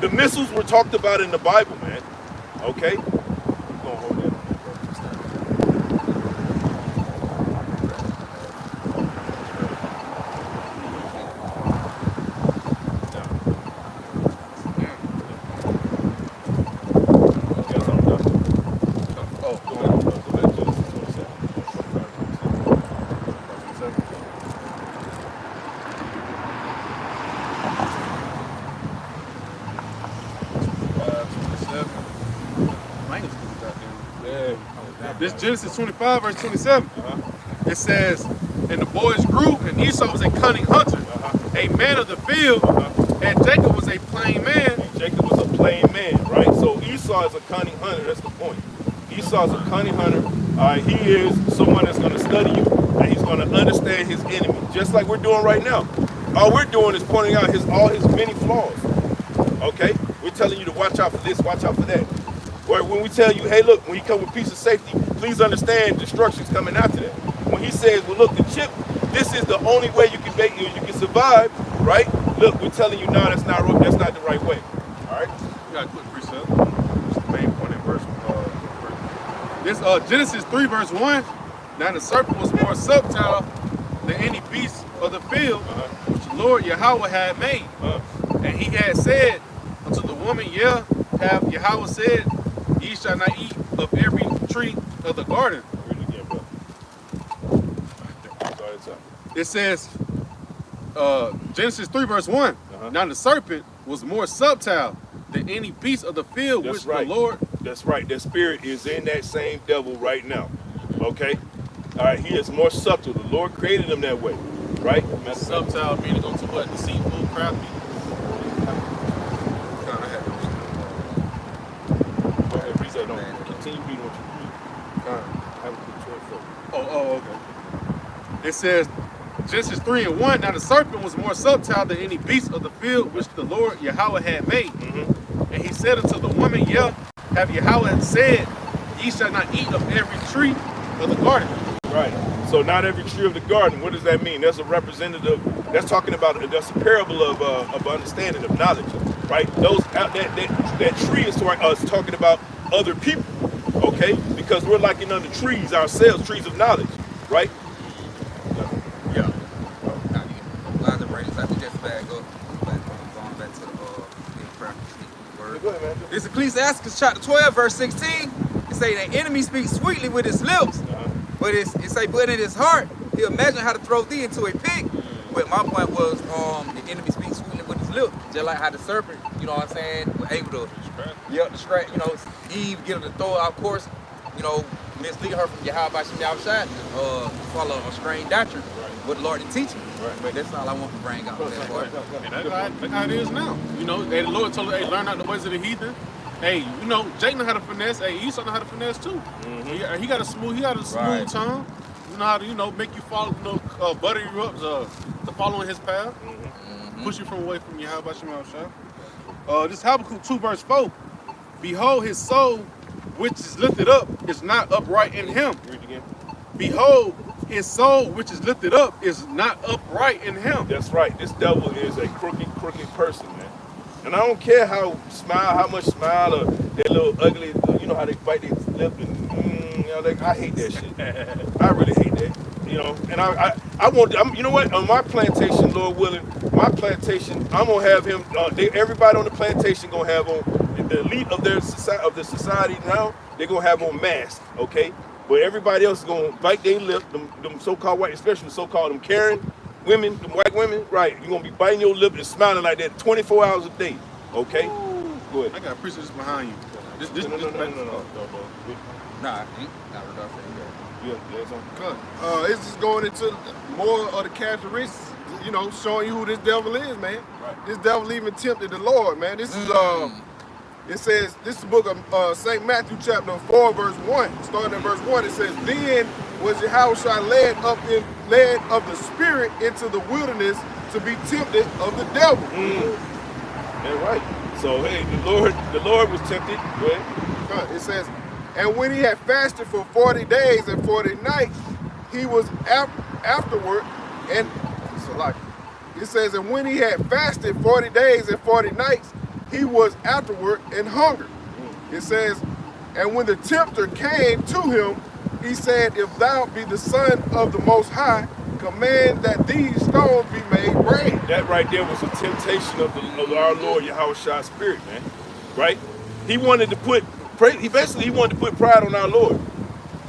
The missiles were talked about in the Bible, man. Okay? This Genesis 25, verse 27. It says, and the boys grew, and Esau was a cunning hunter, a man of the field, and Jacob was a plain man. And Jacob was a plain man, right? So Esau is a cunning hunter. That's the point. Esau is a cunning hunter. He is someone that's going to study you, and he's going to understand his enemy, just like we're doing right now. All we're doing is pointing out all his many flaws. Okay? We're telling you to watch out for this, watch out for that. Or when we tell you, hey, look, when you come with peace and safety, please understand destruction's coming after that. When he says, well, look, the chip, this is the only way you can survive, right? Look, we're telling you, no, that's not the right way. All right? You got a quick precept. Just the main point in verse. This Genesis 3, verse 1. Now the serpent was more subtle than any beast of the field, which the Lord Yahweh had made. And he had said unto the woman, yeah, have Yahweh said, ye shall not eat of every tree of the garden. Read it again, bro. It says, Genesis 3, verse 1. Now the serpent was more subtle than any beast of the field, That's which right. the Lord. That's right. That spirit is in that same devil right now. Okay? All right, he is more subtle. The Lord created him that way. Right? Subtle meaning go to what? Deceitful, crafty. Go ahead, read that on. Continue reading what you read. Have a quick choice. Oh, okay. It says, Genesis 3 and 1, now the serpent was more subtle than any beast of the field which the Lord Yahweh had made. And he said unto the woman, yeah, have Yahweh said, ye shall not eat of every tree of the garden. Right. So not every tree of the garden. What does that mean? That's a representative. That's talking about. That's a parable of understanding, of knowledge. Right. That tree is talking about other people. Okay. Because we're liking under trees ourselves, trees of knowledge. Right. Yeah. Lines of brains, I think that's back up. Going back to the practice word. Go ahead, man. This Ecclesiastes chapter 12, verse 16. It say the enemy speaks sweetly with his lips, but it say, but in his heart, he'll imagine how to throw thee into a pit. But my point was, the enemy speaks sweetly with his lips, just like how the serpent, you know what I'm saying, was able to, distract, you know, Eve, get him to throw out course mislead her from Yahweh Shem Yahushua to follow a strange doctrine. What the Lord is teaching. But that's all I want to bring out. And that's how it is now. The Lord told her, hey, learn out the ways of the heathen. Hey, Jake know how to finesse. Hey, Esau know how to finesse too. He got a smooth tongue. You know how to, make you follow, butter you up to following his path. Push you away from Yahweh Shem Yahushua. This Habakkuk 2 verse 4. Behold, his soul, which is lifted up, is not upright in him. Read it again. Behold, his soul, which is lifted up, is not upright in him. That's right. This devil is a crooked person, man. And I don't care how much smile, or that little ugly, how they bite their lip, and I hate that shit. I really hate that. And I want, you know what? On my plantation, Lord willing, I'm gonna have him. Everybody on the plantation gonna have on the elite of the society now. They're gonna have on masks, okay? But everybody else is gonna bite their lip. Them so-called white, especially so-called them Karen women, them white women, right? You're gonna be biting your lip and smiling like that 24 hours a day, okay? Go ahead. I got a preacher just behind you. No. Nah, I ain't. It's just going into more of the characteristics, showing you who this devil is, man. Right. This devil even tempted the Lord, man. This is it says, this is the book of St. Matthew chapter 4, verse 1. Starting at verse 1, it says, Then was Yahushua led of the Spirit into the wilderness to be tempted of the devil. That's right. So, hey, the Lord was tempted. Go ahead. It says, and when he had fasted for 40 days and 40 nights, he was afterward, and it says, and when he had fasted 40 days and 40 nights, he was afterward and hungered. It says, and when the tempter came to him, he said, if thou be the Son of the Most High, command that these stones be made bread. That right there was a temptation of our Lord Yahushua's spirit, man. Right? He wanted to put pride on our Lord.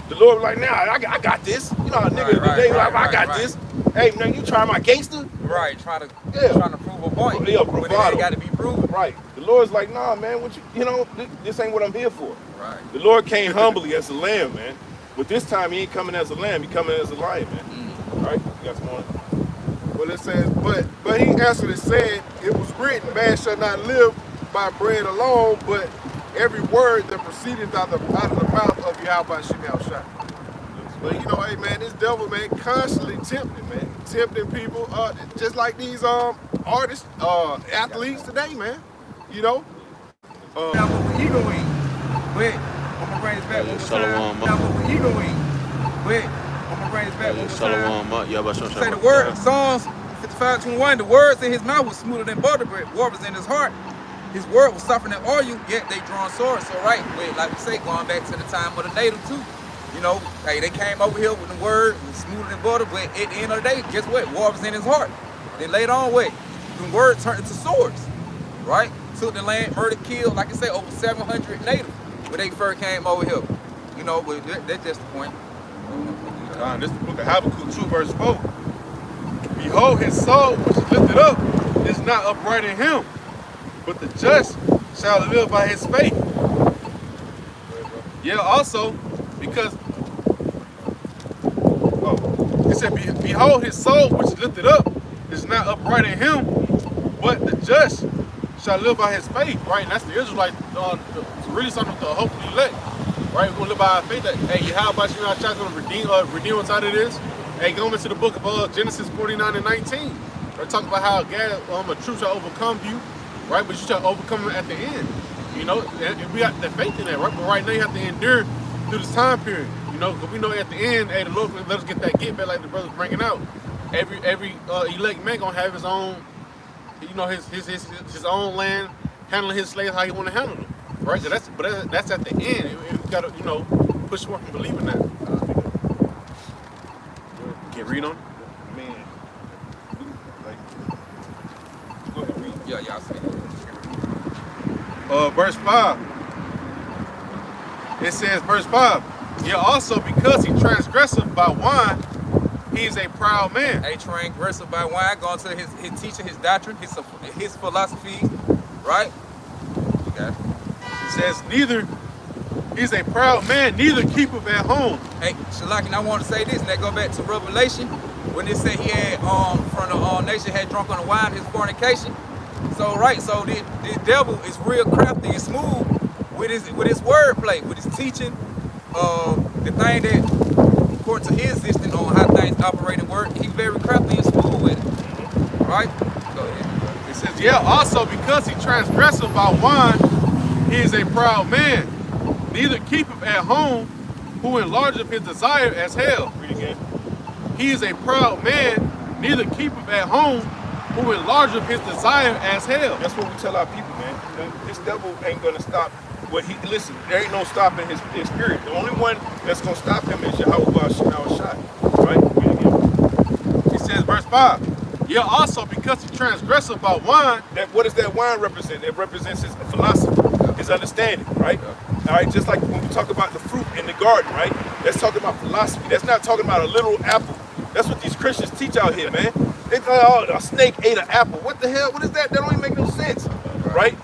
The Lord was like, nah, I got this. You know how niggas I got this. Hey, man, you try my gangster? Right, trying to prove a point. Yeah, but it ain't got to be proven. Right. The Lord's like, nah, man, this ain't what I'm here for. Right. The Lord came humbly as a lamb, man. But this time he ain't coming as a lamb, he coming as a lion, man. Right? You got some on? Well, it says, but he answered and said, it was written, man shall not live by bread alone, but every word that proceedeth out of the mouth of Yahweh Shem Yahushua. But hey man, this devil, man, constantly tempting people, just like these artists, athletes today, man. Now what he doing? Wait, I'm gonna bring this back one more time. Now what he doing? Wait, I'm gonna bring this back one more time. Say the word, Psalms 55:21. The words in his mouth was smoother than butter, but what was in his heart? His word was softer than oil, yet they drawn swords. So like we say, going back to the time of the native too. Hey, they came over here with the word, smoother than butter, but at the end of the day, guess what? War was in his heart. Then later on, the word turned into swords, right? Took the land, murdered, killed, like I say, over 700 natives when they first came over here. But that's just the point. This is the book of Habakkuk 2, verse 4. Behold, his soul, which is lifted up, is not upright in him, but the just shall live by his faith. Yeah, also, because it said, behold, his soul, which is lifted up, is not upright in him, but the just shall live by his faith, right? And that's the Israelite, really something to hopefully elect, right? We're going to live by our faith. That, hey, how about you, God's going to redeem us out of this? Hey, going into the book of Genesis 49 and 19, they talk about how God, a truth shall overcome you, right? But you shall overcome them at the end. And we got the faith in that, right? But right now you have to endure through this time period, because we know at the end, hey, the Lord let us get that get back, like the brother's bringing out. Every elect man gonna have his own, his own land, handling his slaves how he want to handle them, right? So that's at the end. We gotta, push forward and believe in that. Can you read on? Man, go ahead, read. Yeah, y'all see. Verse 5. It says, verse 5, yet also because he transgresseth by wine, he is a proud man. A transgressor by wine, going to his teaching, his doctrine, his philosophy, right? Okay. It says, neither He's a proud man, neither keepeth at home. Hey, Shalaki, I want to say this, and that go back to Revelation, when it said he had, from the nation had drunk on the wine, his fornication. So, right, so this devil is real crafty and smooth with his wordplay, with his teaching, the thing that, according to his system on how things operate and work, he's very crafty and smooth with it, right? Go ahead. It says, yeah, also because he transgresseth by wine, he is a proud man, neither keepeth at home, who enlargeth his desire as hell. Read again. He is a proud man, neither keepeth at home, who enlargeth his desire as hell. That's what we tell our people, man. This devil ain't gonna stop what he listen, there ain't no stopping his spirit. The only one that's gonna stop him is Yahweh Shai. Right? Read again. It says, verse 5, yeah, also because he transgresseth by wine. What does that wine represent? It represents his philosophy, his understanding, right? All right, just like when we talk about the fruit in the garden, right? That's talking about philosophy. That's not talking about a literal apple. That's what these Christians teach out here, man. They thought, oh, a snake ate an apple. What the hell? What is that? That don't even make no sense, right?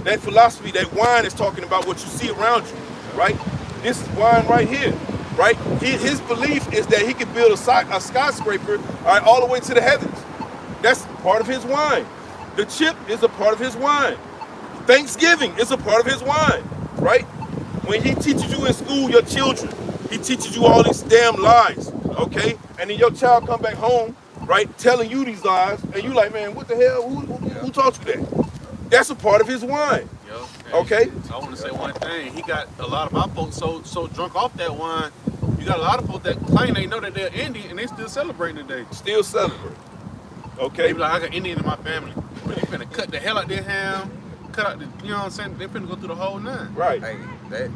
That philosophy, that wine is talking about what you see around you, right? This is wine right here, right? His belief is that he can build a skyscraper, all right, all the way to the heavens. That's part of his wine. The chip is a part of his wine. Thanksgiving is a part of his wine, right? When he teaches you in school, your children, he teaches you all these damn lies, okay? And then your child come back home, right, telling you these lies, and you like, man, what the hell? Who taught you that? That's a part of his wine. Okay. I want to say one thing. He got a lot of my folks so drunk off that wine. You got a lot of folks that claim they know that they're Indian and they still celebrating today. Still celebrate. Okay. They be like, I got Indian in my family. But they finna cut the hell out their ham, cut out the, you know what I'm saying? They finna go through the whole nine. Right. Hey,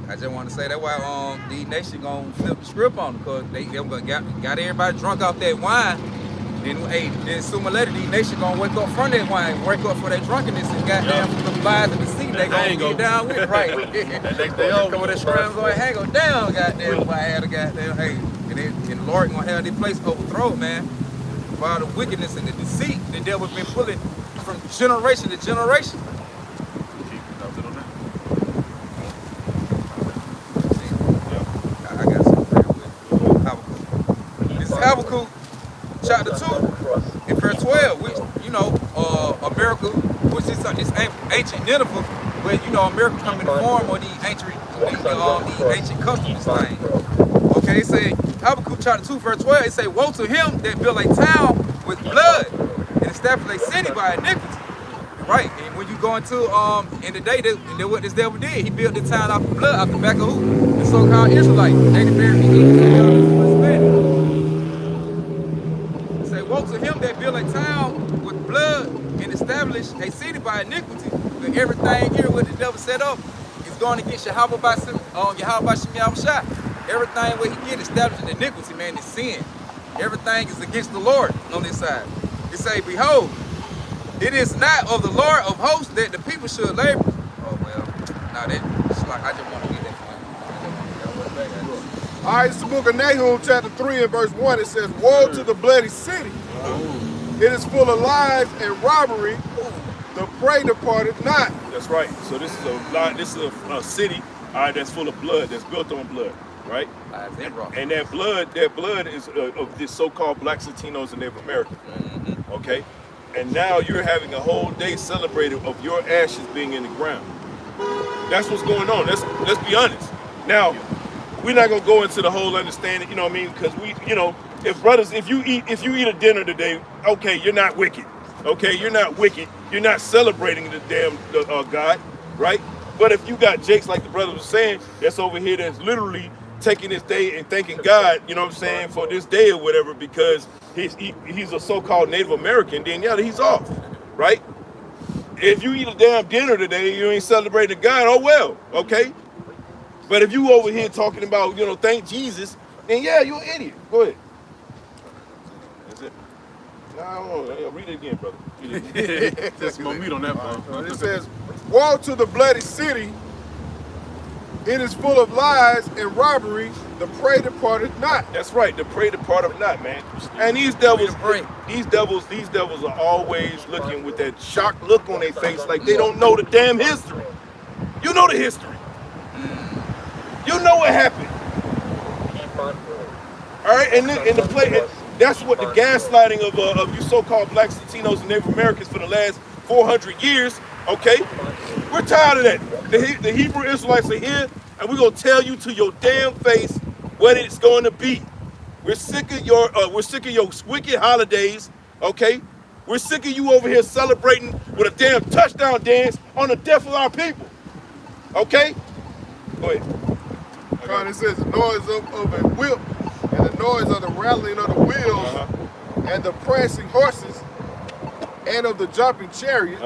I just want to say that's why the nation gonna flip the script on them, because they got everybody drunk off that wine. Then sooner or later, the nation gonna wake up from that wine, wake up for that drunkenness, and goddamn from the lies and the sea, they gonna get down with it, right? They all come with that scram going hang them down, goddamn, if I had a goddamn, hey, and the Lord gonna have this place overthrown, man. For all the wickedness and the deceit the devil's been pulling from generation to generation. I got something real quick. Habakkuk. This is Habakkuk chapter 2 in verse 12, which, you know, America, which is this ancient Nineveh, where, you know, America come in the form of these ancient customs things. Okay, it say, Habakkuk chapter 2 verse 12, it say, woe to him that built a town with blood and established a city by iniquity. Right, and when you go into, in the day, that what this devil did, he built the town off of blood, off the back of who? The so-called Israelites. Native American. Woe to him that built a town with blood and established a city by iniquity. But everything here what the devil set up is going against Yahweh Shem Shai. Everything where he get established in iniquity, man, is sin. Everything is against the Lord on this side. It say, behold, it is not of the Lord of hosts that the people should labor. Oh well, now that's like I just want to get that point. All right, it's the book of Nahum, chapter 3 and verse 1. It says, woe to the bloody city. It is full of lies and robbery. The prey departed not. That's right. So this is a city, all right, that's full of blood, that's built on blood, right? And that blood is of this so-called Black Latinos in Native America. Mm-hmm. Okay? And now you're having a whole day celebrated of your ashes being in the ground. That's what's going on. Let's be honest. Now, we're not gonna go into the whole understanding, you know what I mean? Because if you eat a dinner today, okay, you're not wicked. Okay, you're not wicked. You're not celebrating the damn God, right? But if you got Jakes, like the brother was saying, that's over here that's literally taking this day and thanking God, you know what I'm saying, for this day or whatever, because he's a so-called Native American, then yeah, he's off, right? If you eat a damn dinner today, you ain't celebrating God, oh well, okay? But if you over here talking about, you know, thank Jesus, then yeah, you're an idiot. Go ahead. That's it. No, I don't know. Read it again, brother. Read it again. That's more meat on that one. It says, woe to the bloody city. It is full of lies and robbery. The prey departed not. That's right. The prey departed not, man. And these devils are always looking with that shocked look on their face, like they don't know the damn history. You know the history. You know what happened. All right, and the play, that's what the gaslighting of you so-called blacks, Latinos, and Native Americans for the last 400 years, okay? We're tired of that. The Hebrew Israelites are here, and we're going to tell you to your damn face what it's going to be. We're sick of your wicked holidays, okay? We're sick of you over here celebrating with a damn touchdown dance on the death of our people, okay? Go ahead. God, it says the noise of a whip and the noise of the rattling of the wheels and the prancing horses and of the jumping chariots.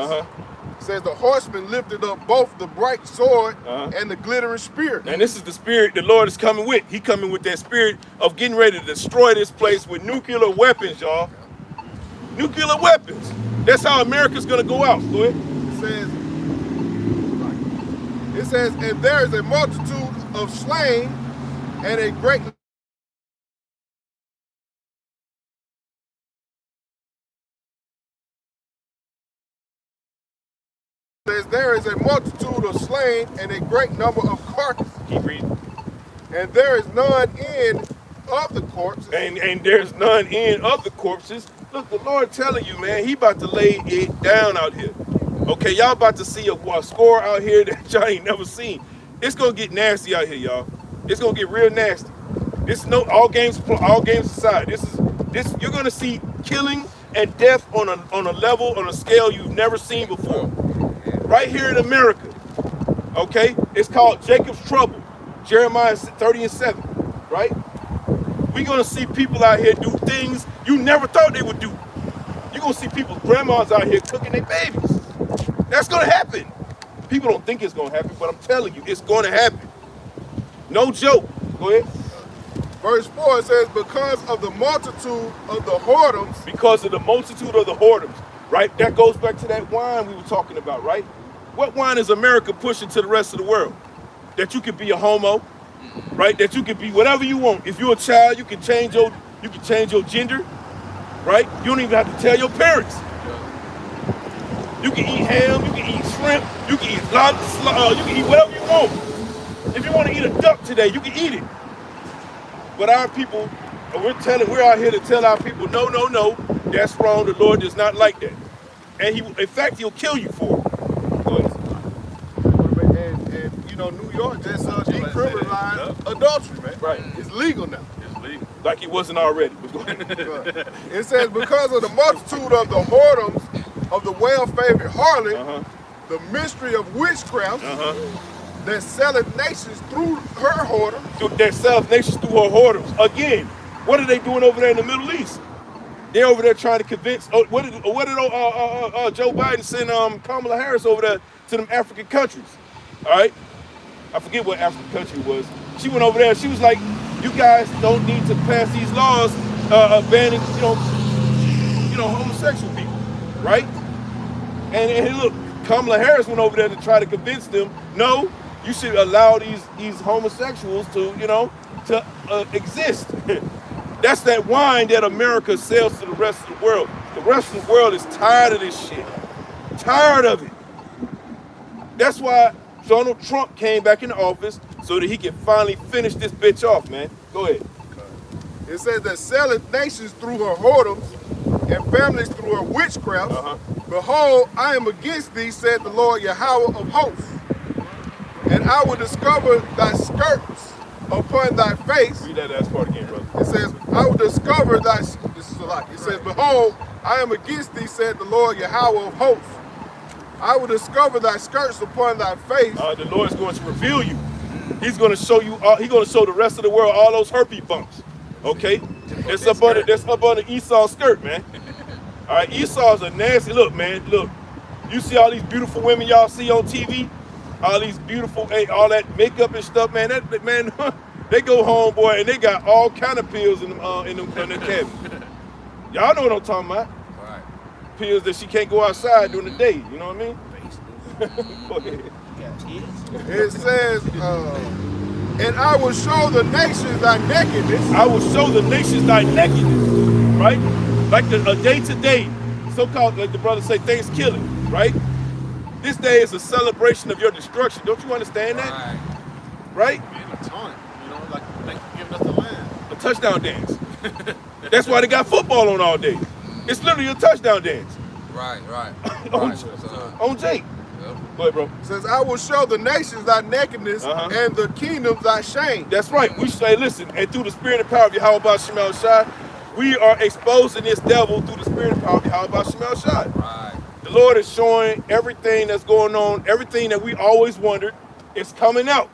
Says the horseman lifted up both the bright sword and the glittering spear. And this is the spirit the Lord is coming with. He coming with that spirit of getting ready to destroy this place with nuclear weapons, y'all. Nuclear weapons. That's how America's gonna go out. Go ahead. It says, and there is a multitude of slain and a great there is a multitude of slain and a great number of carcasses. Keep reading. And there is none end of the corpses. And there's none end of the corpses. Look, the Lord telling you, man, he about to lay it down out here. Okay, y'all about to see a score out here that y'all ain't never seen. It's gonna get nasty out here, y'all. It's gonna get real nasty. This no all games aside. This you're gonna see killing and death on a level, on a scale you've never seen before. Right here in America. Okay? It's called Jacob's trouble. Jeremiah 30:7. Right? We're gonna see people out here do things you never thought they would do. You're gonna see people's grandmas out here cooking their babies. That's gonna happen. People don't think it's gonna happen, but I'm telling you, it's gonna happen. No joke. Go ahead. Verse 4 says, because of the multitude of the whoredoms. Because of the multitude of the whoredoms. Right? That goes back to that wine we were talking about, right? What wine is America pushing to the rest of the world? That you can be a homo, right? That you can be whatever you want. If you're a child, you can change your gender, right? You don't even have to tell your parents. You can eat ham, you can eat shrimp, you can eat you can eat whatever you want. If you want to eat a duck today, you can eat it. But our people, we're out here to tell our people, no, no, no, that's wrong. The Lord does not like that. And in fact, he'll kill you for it. Go ahead. And you know, New York just decriminalized adultery, man. Right. It's legal now. It's legal. Like it wasn't already. It says, because of the multitude of the whoredoms of the well-favored harlot, the mystery of witchcraft, that selleth nations through her whoredoms. That selleth nations through her whoredoms. Again, what are they doing over there in the Middle East? They're over there trying to convince. What did Joe Biden send Kamala Harris over there to them African countries? All right, I forget what African country it was. She went over there. She was like, "You guys don't need to pass these laws banning, homosexual people, right?" And look, Kamala Harris went over there to try to convince them. No, you should allow these homosexuals to exist. That's that wine that America sells to the rest of the world. The rest of the world is tired of this shit. Tired of it. That's why Donald Trump came back into office so that he can finally finish this bitch off, man. Go ahead. It says that selleth nations through her whoredoms and families through her witchcraft. Behold, I am against thee, said the Lord Yahweh of hosts. And I will discover thy skirts upon thy face. Read that last part again, brother. It says, I will discover thy, this is a lot. It says, behold, I am against thee, said the Lord Yahweh of hosts. I will discover thy skirts upon thy face. The Lord is going to reveal you. He's going to show you, he's going to show the rest of the world all those herpes bumps. Okay? That's up on the Esau's skirt, man. All right, Esau's a nasty, look, man, look. You see all these beautiful women y'all see on TV? All these beautiful, all that makeup and stuff, man. Man, they go home, boy, and they got all kind of pills in the cabinet. Y'all know what I'm talking about. Right. Pills that she can't go outside during the day. You know what I mean? Go ahead. It says, and I will show the nations thy nakedness. I will show the nations thy nakedness. Right? Like a day-to-day, so-called, like the brothers say, Thanksgiving, right? This day is a celebration of your destruction. Don't you understand that? Right? taunt, like giving us the land. A touchdown dance. That's why they got football on all day. It's literally a touchdown dance. Right. On Jake. Yep. Go ahead, bro. It says, I will show the nations thy nakedness and the kingdoms thy shame. That's right. We say, listen, and through the spirit and power of Yahweh Shemel Shai, we are exposing this devil through the spirit and power of Yahweh Shemel Shai. Right. The Lord is showing everything that's going on, everything that we always wondered is coming out.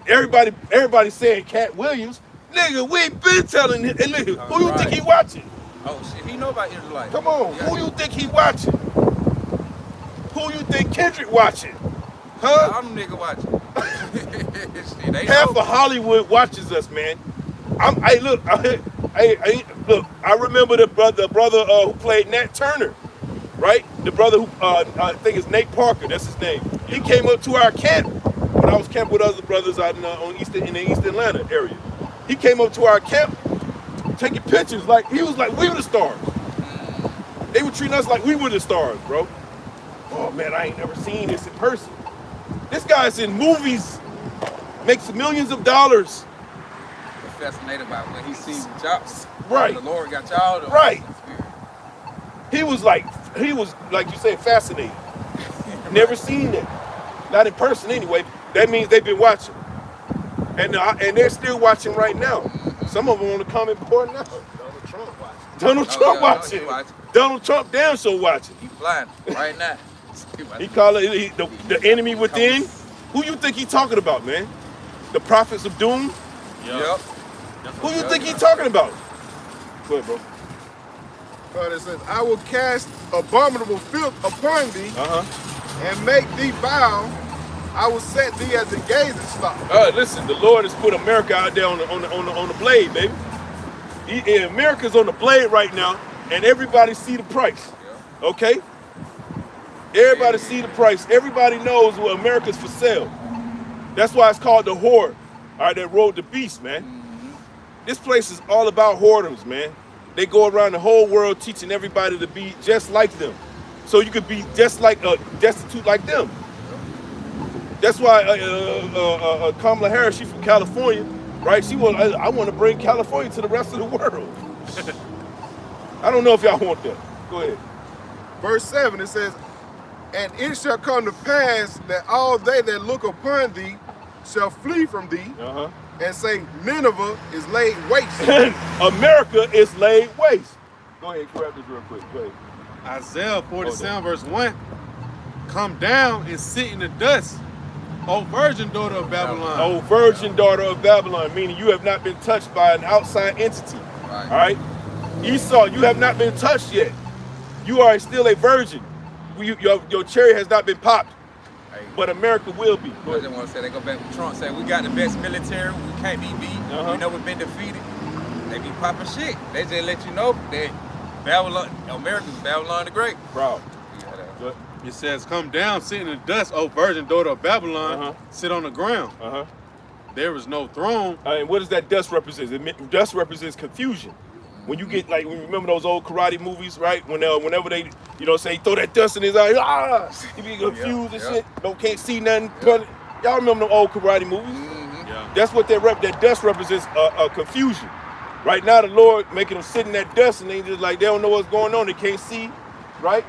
Everybody saying Cat Williams, nigga, we been telling him, and nigga, who you think he watching? Oh shit, he know about Israelites. Come on, who you think he watching? Who you think Kendrick watching? Huh? All them nigga watching. Shit, they Half know. of Hollywood watches us, man. Look, I remember the brother who played Nat Turner, right? The brother who I think is Nate Parker, that's his name. He came up to our camp when I was camping with other brothers out in the East Atlanta area. He came up to our camp taking pictures like he was like we were the stars. They were treating us like we were the stars, bro. Oh man, I ain't never seen this in person. This guy's in movies, makes millions of dollars. I'm fascinated by when he sees y'all. Right. The Lord got y'all. Right. He was like you say, fascinated. Never seen that. Not in person anyway. That means they've been watching. And they're still watching right now. Some of them on the comment board now. Donald Trump watching. Donald Trump damn sure watching. He flying right now. He call it the enemy within. Who you think he talking about, man? The prophets of doom? Yep. Who you think he talking about? Go ahead, bro. But it says, I will cast abominable filth upon thee and make thee vile. I will set thee as a gazing stock. Listen, the Lord has put America out there on the blade, baby. America's on the blade right now, and everybody see the price. Okay? Everybody see the price. Everybody knows what America's for sale. That's why it's called the Horde. All right, that rode the beast, man. This place is all about whoredoms, man. They go around the whole world teaching everybody to be just like them, so you could be just like destitute like them. That's why Kamala Harris, she's from California, right? I want to bring California to the rest of the world. I don't know if y'all want that. Go ahead. Verse 7, it says, and it shall come to pass that all they that look upon thee shall flee from thee, and say, Nineveh is laid waste. America is laid waste. Go ahead, grab this real quick. Go ahead. Isaiah 47 verse 1. Come down and sit in the dust, O virgin daughter of Babylon. O virgin daughter of Babylon, meaning you have not been touched by an outside entity. Right. All right? Esau, you have not been touched yet. You are still a virgin. Your cherry has not been popped. Hey, but America will be. I just want to say, they go back with Trump, say we got the best military, we can't be beat, we never been defeated. They be popping shit. They just let you know that Babylon, America's Babylon the Great. Proud. It says, come down, sit in the dust, O virgin daughter of Babylon, sit on the ground. There is no throne. And what does that dust represent? Dust represents confusion. When you get like, when you remember those old karate movies, right? Whenever they, say throw that dust in his eye, he be confused and shit. Can't see nothing. Y'all remember them old karate movies? That's what that dust represents, confusion. Right now, the Lord making them sit in that dust, and they just like they don't know what's going on. They can't see, right?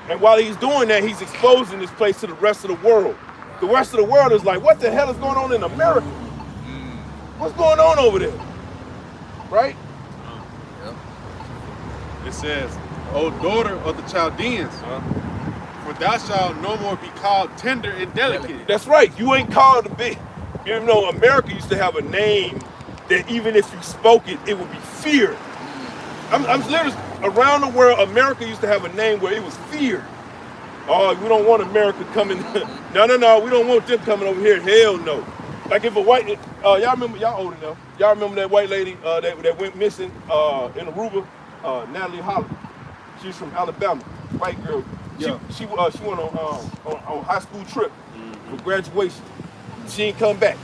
And while he's doing that, he's exposing this place to the rest of the world. The rest of the world is like, what the hell is going on in America? What's going on over there? Right? It says, O daughter of the Chaldeans, for thou shalt no more be called tender and delicate. That's right. You ain't called to be. You know, America used to have a name that even if you spoke it, it would be feared. I'm literally, around the world, America used to have a name where it was feared. Oh, we don't want America coming. No, we don't want them coming over here. Hell no. Like if a white, y'all remember, y'all old enough, y'all remember that white lady that went missing in Aruba, Natalie Holler. She's from Alabama, white girl. She went on high school trip for graduation. She ain't come back.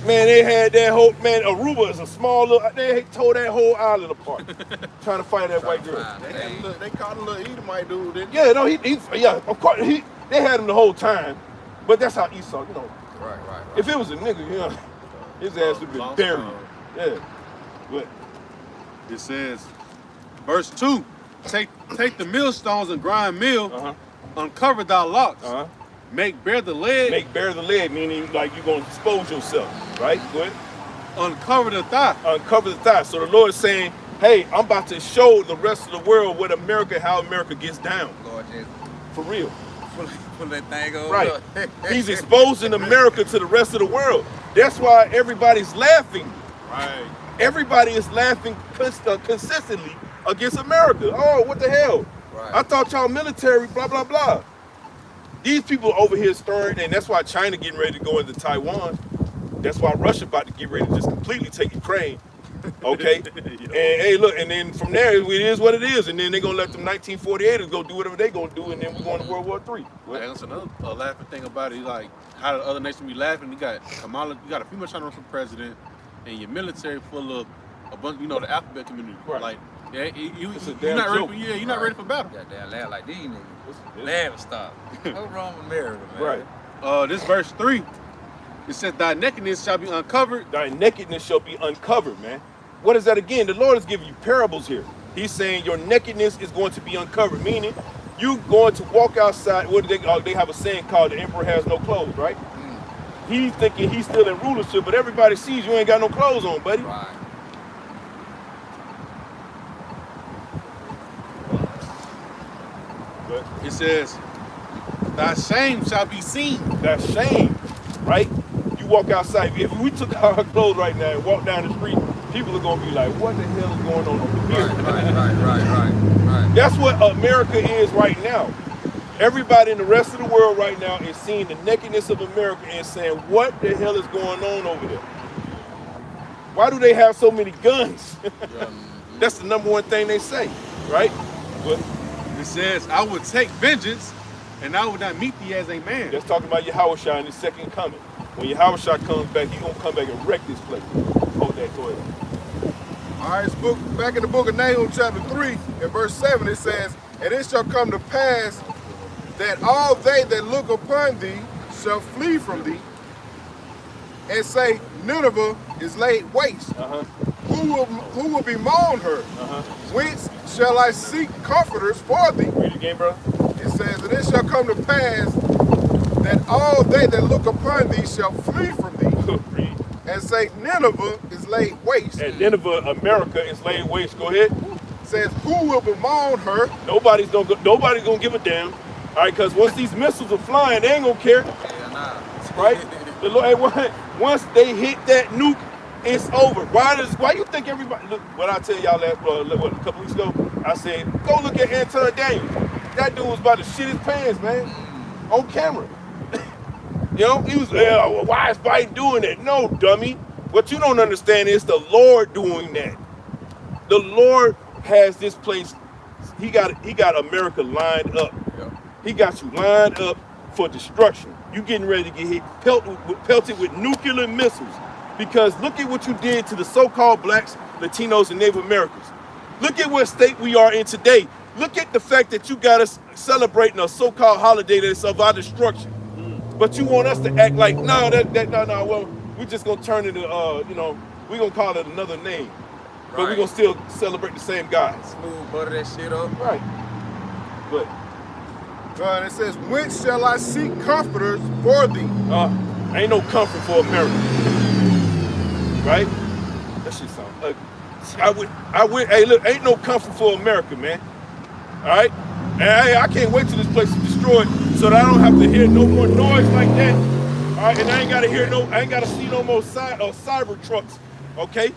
Man, they had that whole, Aruba is a small little, they tore that whole island apart trying to find that white girl. They caught a little Edomite dude, didn't they? Yeah, no, of course, they had him the whole time, but that's how Esau, Right. If it was a nigga, His ass would be lost buried. cause. Yeah. But It says, verse 2, take the millstones and grind meal, uncover thy locks, make bare the leg, make bare the leg, meaning like you're gonna expose yourself, right? Go ahead. uncover the thigh. Uncover the thigh. So the Lord is saying, hey, I'm about to show the rest of the world what America, how America gets down. Lord Jesus. For real. Pull that thing over. Right. He's exposing America to the rest of the world. That's why everybody's laughing. Right. Everybody is laughing consistently against America. Oh, what the hell? Right. I thought y'all military, blah, blah, blah. These people over here stirring, and that's why China getting ready to go into Taiwan. That's why Russia about to get ready to just completely take Ukraine. Okay? And hey, look, and then from there, it is what it is. And then they're going to let them 1948ers go do whatever they're going to do, and then we're going to World War III. Hey, that's another laughing thing about it. Like, how the other nation be laughing. You got Kamala, you got a female trying to run for president, and your military full of a bunch, the alphabet community. Right. Like, yeah, you're damn not ready joke. for, you're not ready for battle. Goddamn laugh like these niggas. Laugh and stop. What's wrong with America, man? Right. This verse 3, it says, thy nakedness shall be uncovered. Thy nakedness shall be uncovered, man. What is that again? The Lord is giving you parables here. He's saying your nakedness is going to be uncovered, meaning you going to walk outside. What do they have a saying called the emperor has no clothes, right? He's thinking he's still in rulership, but everybody sees you ain't got no clothes on, buddy. Right. But It says, thy shame shall be seen. that shame, right? You walk outside. If we took our clothes right now and walked down the street, people are gonna be like, what the hell is going on over here? Right. That's what America is right now. Everybody in the rest of the world right now is seeing the nakedness of America and saying, what the hell is going on over there? Why do they have so many guns? That's the number one thing they say, right? But It says, I will take vengeance, and I will not meet thee as a man. that's talking about Yahushua in his second coming. When Yahushua comes back, he's gonna come back and wreck this place. Hold that toilet. All right, it's back in the book of Nahum, chapter 3, and verse 7, it says, and it shall come to pass that all they that look upon thee shall flee from thee, and say, Nineveh is laid waste. Who will bemoan her? Whence shall I seek comforters for thee? Read it again, bro. It says, and it shall come to pass that all they that look upon thee shall flee from thee, Read. and say, Nineveh is laid waste. And Nineveh, America is laid waste. Go ahead. It says, who will bemoan her? Nobody's gonna give a damn. All right, because once these missiles are flying, they ain't gonna care, Yeah, nah. right? The Lord, once they hit that nuke, it's over. Why you think everybody? Look, what I tell y'all a couple weeks ago, I said, go look at Anton Daniels. That dude was about to shit his pants, man, on camera. He was, why is Biden doing that? No, dummy. What you don't understand is the Lord doing that. The Lord has this place. He got America lined up. He got you lined up for destruction. You getting ready to get hit, pelted with nuclear missiles. Because look at what you did to the so-called blacks, Latinos, and Native Americans. Look at what state we are in today. Look at the fact that you got us celebrating a so-called holiday that's of our destruction. But you want us to act like, no, well, we're just gonna turn it to, we're gonna call it another name. But we're gonna still celebrate the same guys. Smooth butter that shit up. Right. But And it says, whence shall I seek comforters for thee? ain't no comfort for America. Right? That shit sound ugly. Hey, look, ain't no comfort for America, man. All right? And hey, I can't wait till this place is destroyed so that I don't have to hear no more noise like that. All right? And I ain't gotta see no more cyber trucks. Okay?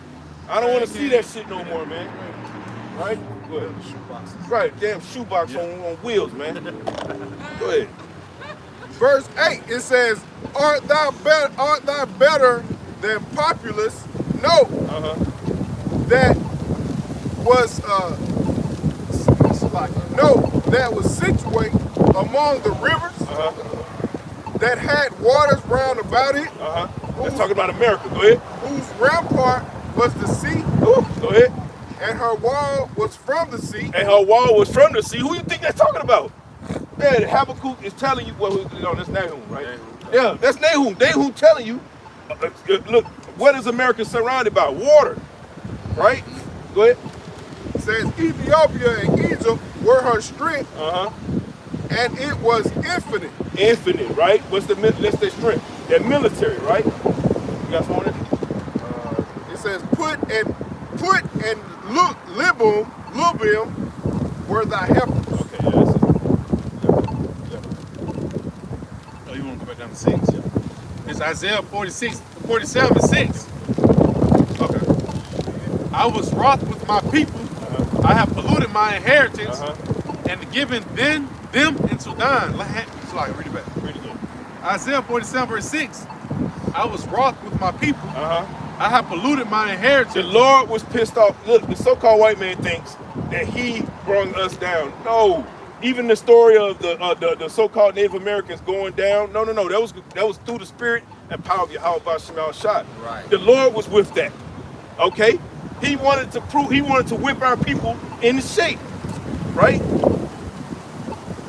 I don't want to see that shit no more, man. Right? Go ahead. Right, damn shoebox on wheels, man. Go ahead. Verse 8, it says, art thou better than populace? No. That was situate among the rivers that had waters round about it. Let's talk about America. Go ahead. Whose rampart was the sea. Go ahead. And her wall was from the sea. And her wall was from the sea. Who you think that's talking about? Yeah, Habakkuk is telling you, that's Nahum, right? Yeah, that's Nahum. Nahum telling you, look, What is America surrounded by? Water, right? Go ahead. It says Ethiopia and Egypt were her strength, and it was infinite. Infinite, right? What's their strength? They're military, right? You got someone? It says put and Lubim were thy helpers. Okay, yeah, that's it. Oh, you want to go back down to 6? It's Isaiah 47:6. Okay. I was wroth with my people. I have polluted my inheritance and given them into thine. Sorry, read it back. Read it again. Isaiah 47:6. I was wroth with my people. I have polluted my inheritance. The Lord was pissed off. Look, the so-called white man thinks that he brought us down. No. Even the story of the so-called Native Americans going down. No. That was through the spirit and power of Yahweh Shemal Shad. Right. The Lord was with that. Okay? He wanted to whip our people into shape. Right?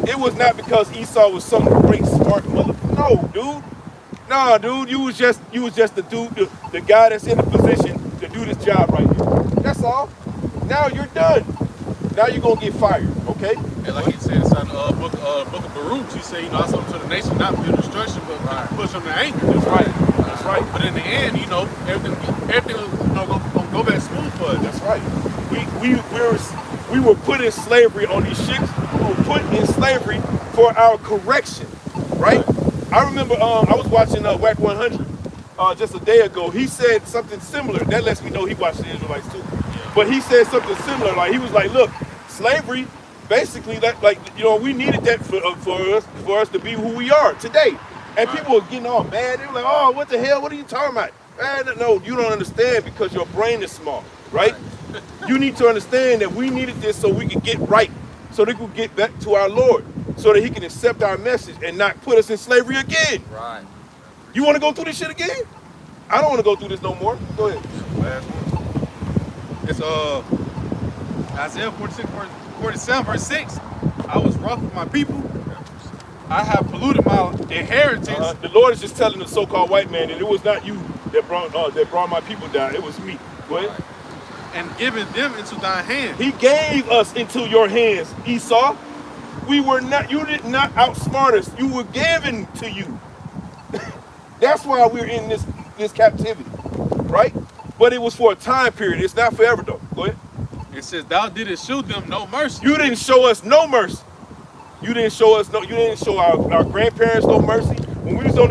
It was not because Esau was some great smart mother. No, dude. Nah, dude, you was just the dude, the guy that's in the position to do this job right here. That's all. Now you're done. Now you're gonna get fired, okay? And like he said inside the book of Baruch, he said, I sold to the nation not for destruction, but push them to anger. That's right. That's right. But in the end, everything gonna go back smooth for us. That's right. We were put in slavery on these ships. We were put in slavery for our correction, right? I remember I was watching WAC 100 just a day ago. He said something similar. That lets me know he watched the Israelites too. Yeah. But he said something similar. Like he was like, "Look, slavery, basically, we needed that for us to be who we are today." And people were getting all mad. They were like, "Oh, what the hell? What are you talking about?" No, you don't understand because your brain is small, right? You need to understand that we needed this so we could get right, so they could get back to our Lord, so that he can accept our message and not put us in slavery again. Right. You want to go through this shit again? I don't want to go through this no more. Go ahead. Last one. It's Isaiah 47:6. I was wroth with my people. I have polluted my inheritance. The Lord is just telling the so-called white man that it was not you that brought my people down. It was me. Go ahead. And given them into thy hand. He gave us into your hands, Esau. You did not outsmart us. You were given to you. That's why we're in this captivity, right? But it was for a time period. It's not forever though. Go ahead. It says, thou didst show them no mercy. You didn't show us no mercy. You didn't show our grandparents no mercy. When we was on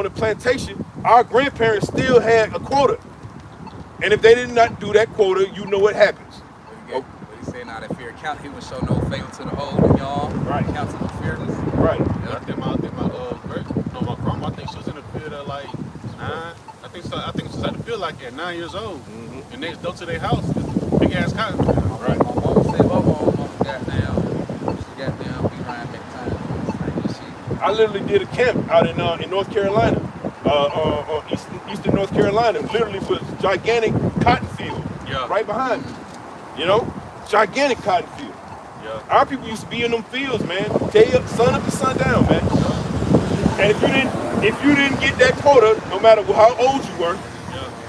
the plantation, our grandparents still had a quota. And if they did not do that quota, you know what happens. What he said now that fear count, he would show no favor to the whole of y'all. Right. Count to the fearless. Right. I think my grandma, I think she was in the field at like 9. I think she started to feel like at 9 years old. And next door to their house is big ass cotton. Right. My mom said, my mom got down. She got down, be around that time. I literally did a camp out in North Carolina, eastern North Carolina, literally for a gigantic cotton field, right behind me. Gigantic cotton field. Yeah. Our people used to be in them fields, man, day up, sun up to sundown, man. And if you didn't get that quota, no matter how old you were,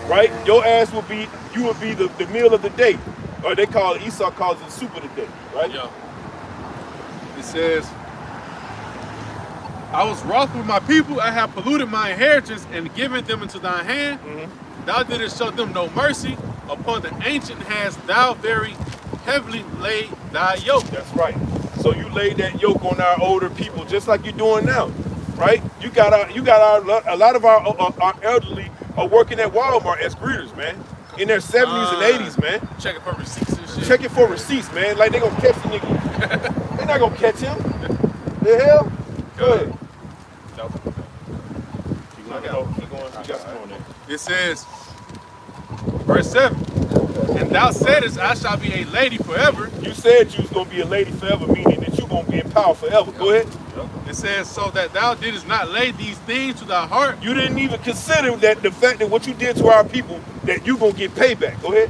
right, your ass would be the meal of the day, or Esau calls it the soup of the day, right? Yeah. It says, I was wroth with my people. I have polluted my inheritance and given them into thy hand. Thou didst show them no mercy. Upon the ancient hast thou very heavily laid thy yoke. That's right. So you laid that yoke on our older people, just like you're doing now, right? A lot of our elderly are working at Walmart as greeters, man, in their 70s and 80s, man. Checking for receipts and shit. Checking for receipts, man. Like they gonna catch the nigga. They're not gonna catch him. The hell? Go ahead. It says, verse 7, and thou saidest, I shall be a lady forever. You said you was going to be a lady forever, meaning that you're going to be in power forever. Go ahead. It says, so that thou didst not lay these things to thy heart. You didn't even consider that the fact that what you did to our people, that you're going to get payback. Go ahead.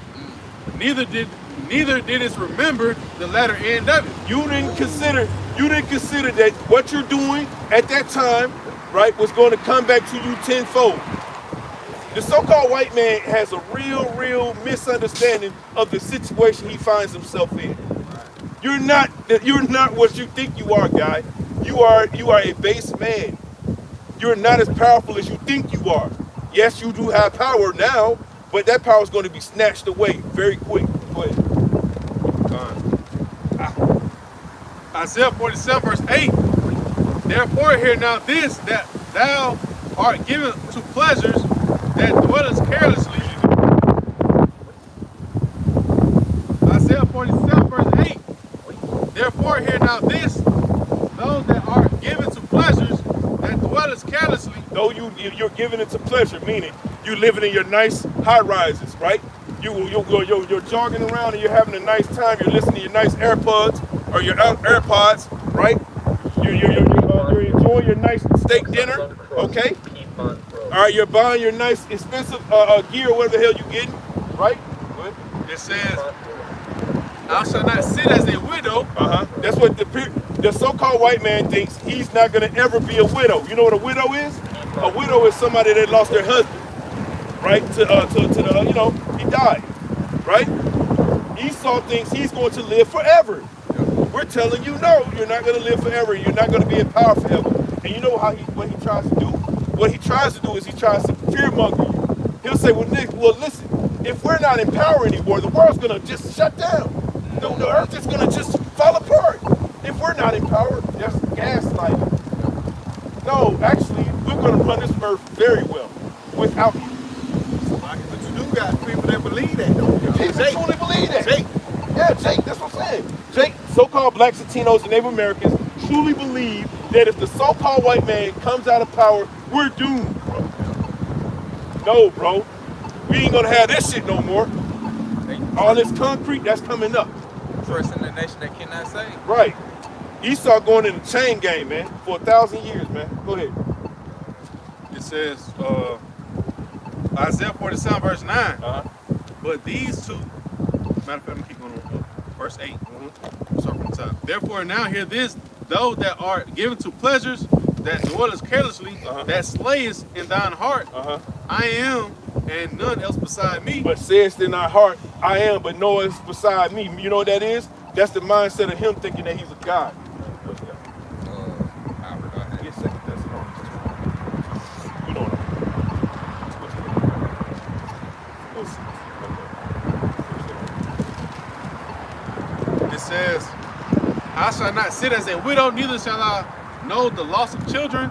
Neither didst remember the latter end of it. You didn't consider that what you're doing at that time, right, was going to come back to you tenfold. The so-called white man has a real misunderstanding of the situation he finds himself in. You're not what you think you are, guy. You are a base man. You're not as powerful as you think you are. Yes, you do have power now, but that power is going to be snatched away very quick. Go ahead. Isaiah 47 verse 8. Therefore hear now this, that thou art given to pleasures that dwellest carelessly. Isaiah 47 verse 8. Therefore hear now this, those that are given to pleasures that dwellest carelessly. Though you're giving it to pleasure, meaning you living in your nice high rises, right? You're jogging around and you're having a nice time. You're listening to your nice AirPods or your AirPods, right? You're enjoying your nice steak dinner, okay? All right, you're buying your nice expensive gear, whatever the hell you're getting, right? It says, thou shalt not sit as a widow. That's what the so-called white man thinks. He's not going to ever be a widow. You know what a widow is? A widow is somebody that lost their husband, right? He died, right? Esau thinks he's going to live forever. We're telling you, no, you're not going to live forever. You're not going to be in power forever. And you know what he tries to do? What he tries to do is he tries to fearmonger you. He'll say, well, listen, if we're not in power anymore, the world's going to just shut down. The earth is going to just fall apart. If we're not in power, that's gaslighting. No, actually, we're going to run this earth very well without you. But you do got people that believe that, though. People truly believe that. Jake. Yeah, Jake, that's what I'm saying. Jake, so-called blacks, Latinos, and Native Americans truly believe that if the so-called white man comes out of power, we're doomed, bro. No, bro. We ain't gonna have this shit no more. All this concrete, that's coming up. First in the nation that cannot say. Right. Esau going in the chain game, man, for 1,000 years, man. Go ahead. It says, Isaiah 47 verse 9. But these two, matter of fact, I'm gonna keep going on verse 8. Start from the top. Therefore now hear this, those that are given to pleasures that dwellest carelessly, that slayest in thine heart, I am, and none else beside me. But sayest in thy heart, I am, but no one else beside me. You know what that is? That's the mindset of him thinking that he's a god. Get Second Thessalonians 2. You know what I'm It says, I shall not sit as a widow, neither shall I know the loss of children.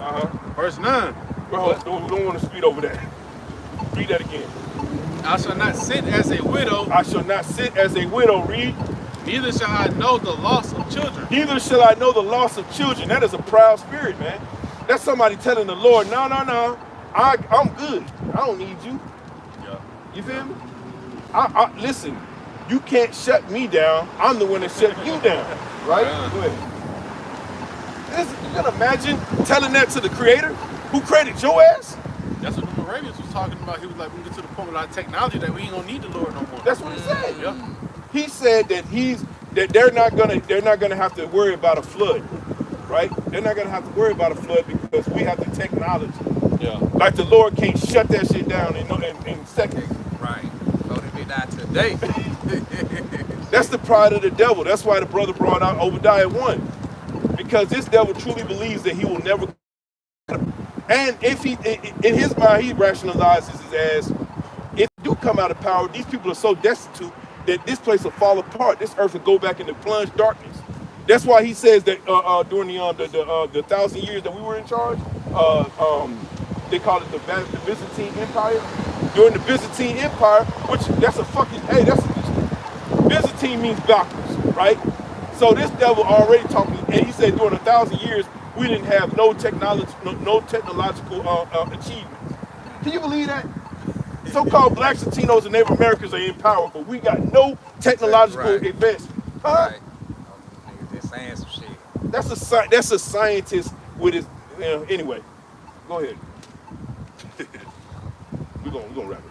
Verse 9. Bro, don't want to speed over that. Read that again. I shall not sit as a widow. I shall not sit as a widow. Read. Neither shall I know the loss of children. Neither shall I know the loss of children. That is a proud spirit, man. That's somebody telling the Lord, no. I'm good. I don't need you. Yeah. You feel me? Listen, you can't shut me down. I'm the one that shut you down. Right? Yeah. Go ahead. You can imagine telling that to the creator who created your ass? That's what the Moravians was talking about. He was like, we get to the point with our technology that we ain't gonna need the Lord no more. That's what he said. Yeah. He said that they're not gonna have to worry about a flood, right? They're not gonna have to worry about a flood because we have the technology. Yeah. Like the Lord can't shut that shit down in seconds. Right. So if it died today. That's the pride of the devil. That's why the brother brought out Obadiah 1. Because this devil truly believes that he will never. And if he, in his mind, he rationalizes it as, if you do come out of power, these people are so destitute that this place will fall apart. This earth will go back into plunge darkness. That's why he says that during the 1,000 years that we were in charge, they call it the Byzantine Empire. During the Byzantine Empire, which Byzantine means backwards, right? So this devil already talking, and he said during 1,000 years, we didn't have no technological achievements. Can you believe that? So-called blacks, Latinos, and Native Americans are in power, but we got no technological advancement. Huh? Right. Niggas just saying some shit. That's a scientist with his. Anyway, go ahead. We're gonna wrap it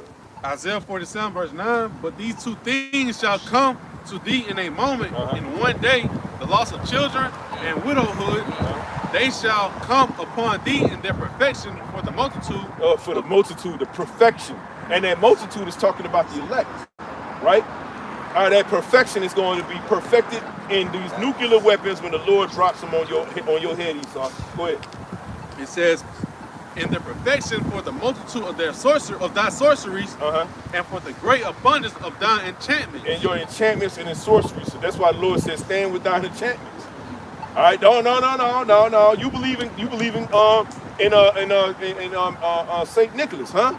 up. Isaiah 47 verse 9. But these two things shall come to thee in a moment, in one day, the loss of children and widowhood, they shall come upon thee in their perfection for the multitude. For the multitude, the perfection. And that multitude is talking about the elect, right? That perfection is going to be perfected in these nuclear weapons when the Lord drops them on your head, Esau. Go ahead. It says, in their perfection for the multitude of thy sorceries, and for the great abundance of thine enchantments. And your enchantments and in sorcery. So that's why the Lord says, stand with thine enchantments. All right, no. You believe in Saint Nicholas, huh?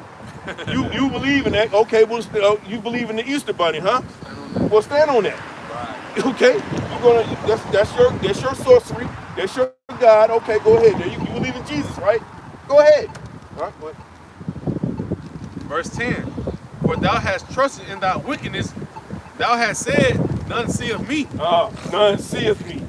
you believe in that? Okay, well, you believe in the Easter Bunny, huh? Well, stand on that. Right. Okay, that's your sorcery. That's your God. Okay, go ahead. You believe in Jesus, right? Go ahead. All right, go ahead. Verse 10. For thou hast trusted in thy wickedness, thou hast said, none seeth me. None seeth me.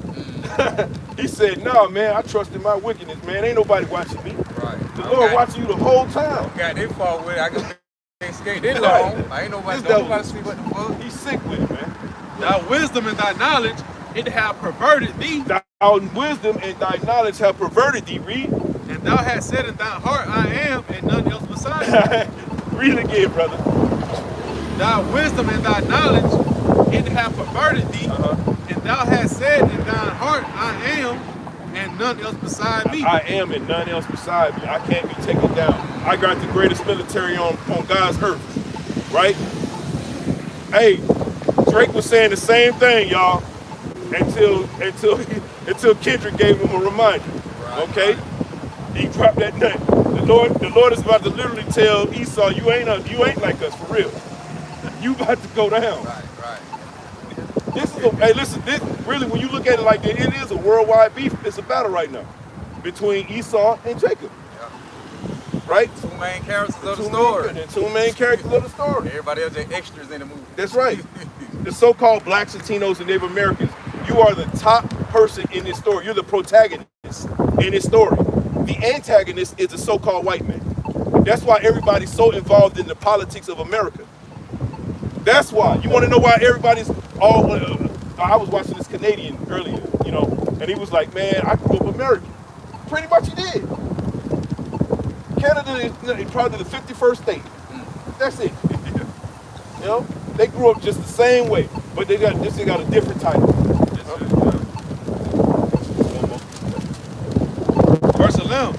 He said, no, man, I trust in my wickedness, man. Ain't nobody watching me. Right. The Lord watching you the whole time. Got they far with it. I can skate this long. I ain't nobody see what the fuck. He's sick with it, man. Thy wisdom and thy knowledge, it have perverted thee. Thy wisdom and thy knowledge have perverted thee. Read. And thou hast said in thy heart, I am, and none else beside me. Read it again, brother. Thy wisdom and thy knowledge, it have perverted thee. And thou hast said in thine heart, I am, and none else beside me. I am, and none else beside me. I can't be taken down. I got the greatest military on God's earth, right? Hey, Drake was saying the same thing, y'all, until Kendrick gave him a reminder. Okay, he dropped that nut. The Lord is about to literally tell Esau, you ain't like us for real. You about to go down. Right. This really, when you look at it like that, it is a worldwide beef. It's a battle right now between Esau and Jacob. Yeah. Right? Two main characters of the story. The two main characters of the story. Everybody else are extras in the movie. That's right. The so-called blacks, Latinos, and Native Americans. You are the top person in this story. You're the protagonist in this story. The antagonist is the so-called white man. That's why everybody's so involved in the politics of America. That's why. You want to know why everybody's all... I was watching this Canadian earlier, and he was like, man, I grew up American. Pretty much he did. Canada is probably the 51st state. That's it. They grew up just the same way, but they got a different title. Verse 11.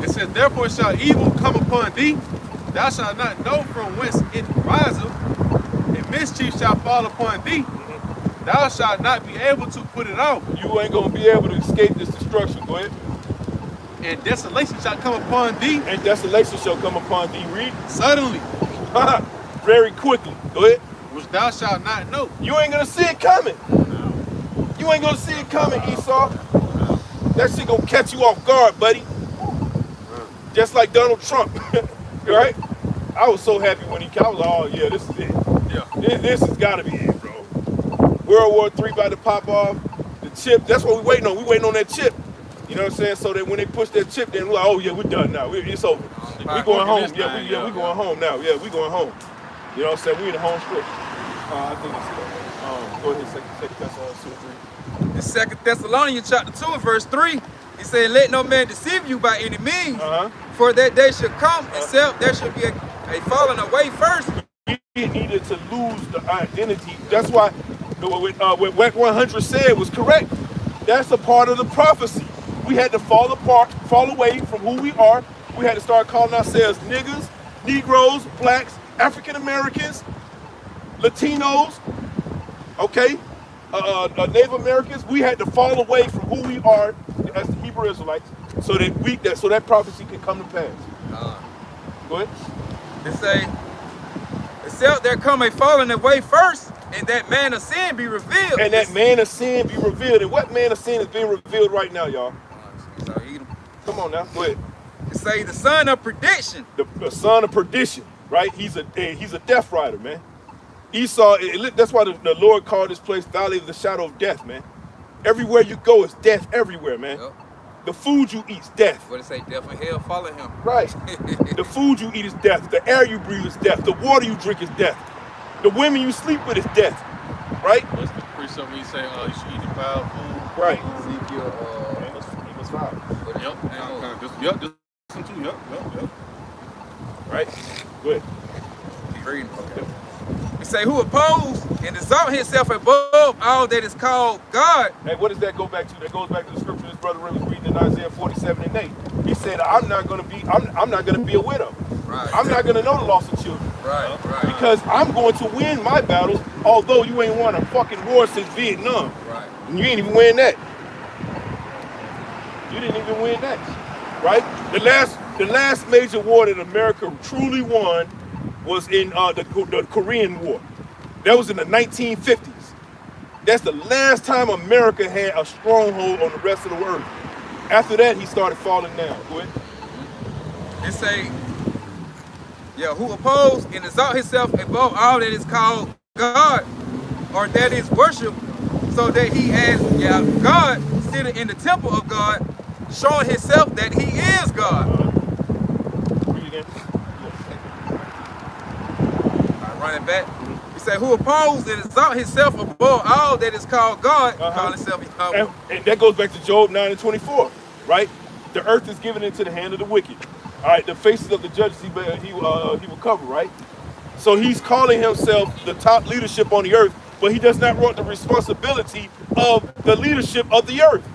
It says, therefore shall evil come upon thee, thou shalt not know from whence it riseth, and mischief shall fall upon thee, thou shalt not be able to put it out. You ain't gonna be able to escape this destruction. Go ahead. And desolation shall come upon thee. And desolation shall come upon thee. Read. Suddenly. Very quickly. Go ahead. Which thou shalt not know. You ain't gonna see it coming. No. You ain't gonna see it coming, Esau. No. That shit gonna catch you off guard, buddy. Just like Donald Trump. Right? I was so happy when he came. I was like, oh yeah, this is it. Yeah. This has gotta be it, bro. World War III about to pop off. The chip, that's what we're waiting on. We're waiting on that chip. You know what I'm saying? So that when they push that chip, then we're like, oh yeah, we're done now. It's over. We're going home. Yeah, we're going home now. Yeah, we're going home. You know what I'm saying? We in the home stretch. I think it's go ahead, 2 Thessalonians 2:3. In 2 Thessalonians chapter 2 and verse 3, he said, let no man deceive you by any means, for that day should come, except there should be a falling away first. He needed to lose the identity. That's why what WEC 100 said was correct. That's a part of the prophecy. We had to fall apart, fall away from who we are. We had to start calling ourselves niggas, Negroes, blacks, African Americans, Latinos, okay, Native Americans. We had to fall away from who we are as the Hebrew Israelites, so that prophecy can come to pass. Go ahead. They say, except there come a falling away first, and that man of sin be revealed. And that man of sin be revealed. And what man of sin is being revealed right now, y'all? Come on now, go ahead. It say the son of perdition. The son of perdition, right? He's a death rider, man. Esau, that's why the Lord called this place Valley of the Shadow of Death, man. Everywhere you go is death everywhere, man. Yep. The food you eat is death. What it say, death and hell follow him. Right. The food you eat is death. The air you breathe is death. The water you drink is death. The women you sleep with is death. Right? What's the precept when you say, you should eat defiled food? Right. Ezekiel Romans 5. Yep. This one too. Yep. Right? Go ahead. Keep reading. Okay. It say, who oppose and exalt himself above all that is called God. Hey, what does that go back to? That goes back to the scripture this brother was reading in Isaiah 47 and 8. He said, I'm not gonna be a widow. Right. I'm not gonna know the loss of children. Right. Because I'm going to win my battles, although you ain't won a fucking war since Vietnam. Right. And you ain't even win that. You didn't even win that. Right? The last major war that America truly won was in the Korean War. That was in the 1950s. That's the last time America had a stronghold on the rest of the earth. After that, he started falling down. Go ahead. It say, who oppose and exalt himself above all that is called God, or that is worship, so that he has God sitting in the temple of God, showing himself that he is God. Read again. Running back. He said, who oppose and exalt himself above all that is called God, calling himself Yahweh. And that goes back to Job 9 and 24, right? The earth is given into the hand of the wicked. All right, the faces of the judges he will cover, right? So he's calling himself the top leadership on the earth, but he does not want the responsibility of the leadership of the earth.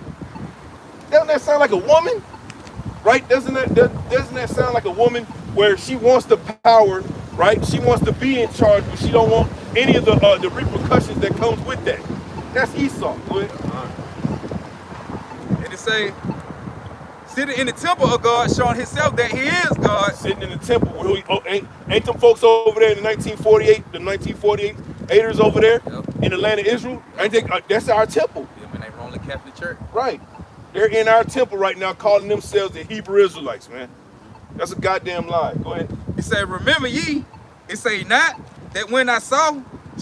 Doesn't that sound like a woman? Right? Doesn't that sound like a woman where she wants the power, right? She wants to be in charge, but she don't want any of the repercussions that comes with that. That's Esau. Go ahead. And it say, sitting in the temple of God, showing himself that he is God. Sitting in the temple. Ain't them folks over there in the 1948 haters over there in the land of Israel? Ain't they, that's our temple. Yeah, man, they Roman Catholic Church. Right. They're in our temple right now calling themselves the Hebrew Israelites, man. That's a goddamn lie. Go ahead. It said, remember ye, it say not that when I saw, it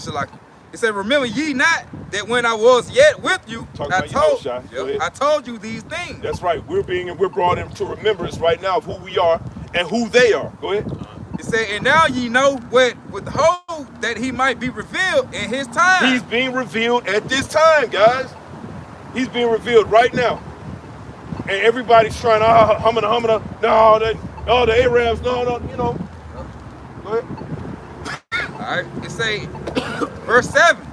said, remember ye not that when I was yet with you, I told you these things. That's right. We're brought into remembrance right now of who we are and who they are. Go ahead. It said, and now ye know what withhold that he might be revealed in his time. He's being revealed at this time, guys. He's being revealed right now. And everybody's trying to no, the Arabs, no, you know. Go ahead. All right, it say, verse 7,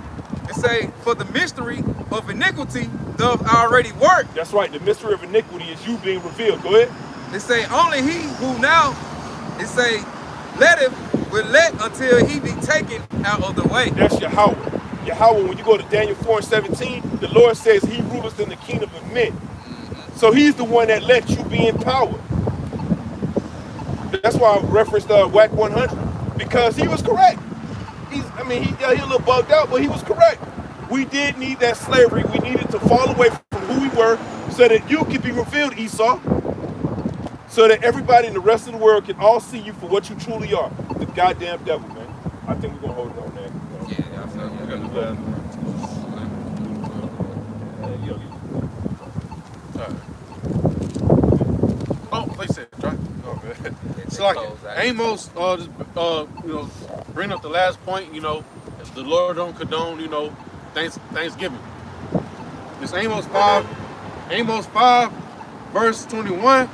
it say, for the mystery of iniquity doth already work. That's right, the mystery of iniquity is you being revealed. Go ahead. It say, only he who now, it say, will let until he be taken out of the way. That's Yahweh. Yahweh, when you go to Daniel 4 and 17, the Lord says he ruleth in the kingdom of men. So he's the one that lets you be in power. That's why I referenced WAC 100, because he was correct. He's a little bugged out, but he was correct. We did need that slavery. We needed to fall away from who we were so that you could be revealed, Esau. So that everybody in the rest of the world can all see you for what you truly are. The goddamn devil, man. I think we're going to hold it on there. Yeah, I feel you. Like I said, right? Oh, man. So like Amos, bring up the last point. The Lord don't condone, Thanksgiving. It's Amos 5, verse 21.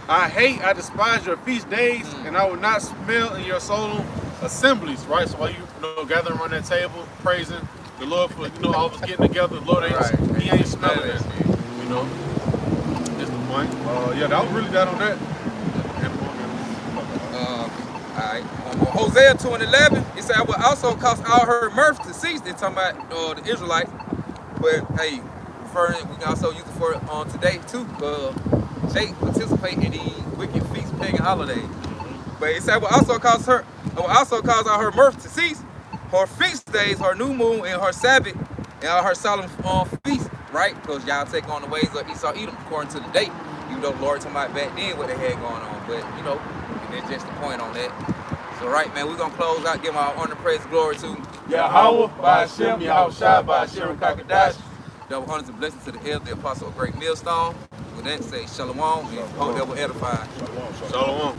I despise your feast days, and I will not smell in your solemn assemblies. Right. So while you gathering around that table, praising the Lord for all of us getting together, the Lord He ain't smelling it. That's the point. That was really that on that. Alright. Hosea 2 and 11, it said, I will also cause all her mirth to cease. They're talking about the Israelites. But hey, we can also use it for today too. They participate in these wicked feast, pagan holidays. But it said, I will also cause all her mirth to cease, her feast days, her new moon, and her Sabbath, and all her solemn feast, right? Because y'all take on the ways of Esau Edom according to the date. Even though the Lord talking about back then what they had going on. But that's just the point on that. So right, man, we're gonna close out, give our honor, praise, glory to Yahweh, by Hashem, Yahushua, by Hashem, Kakadash. Double honors and blessings to the elder, the apostle of Great Millstone. With that, say shalom, and hope that will edify. Shalom.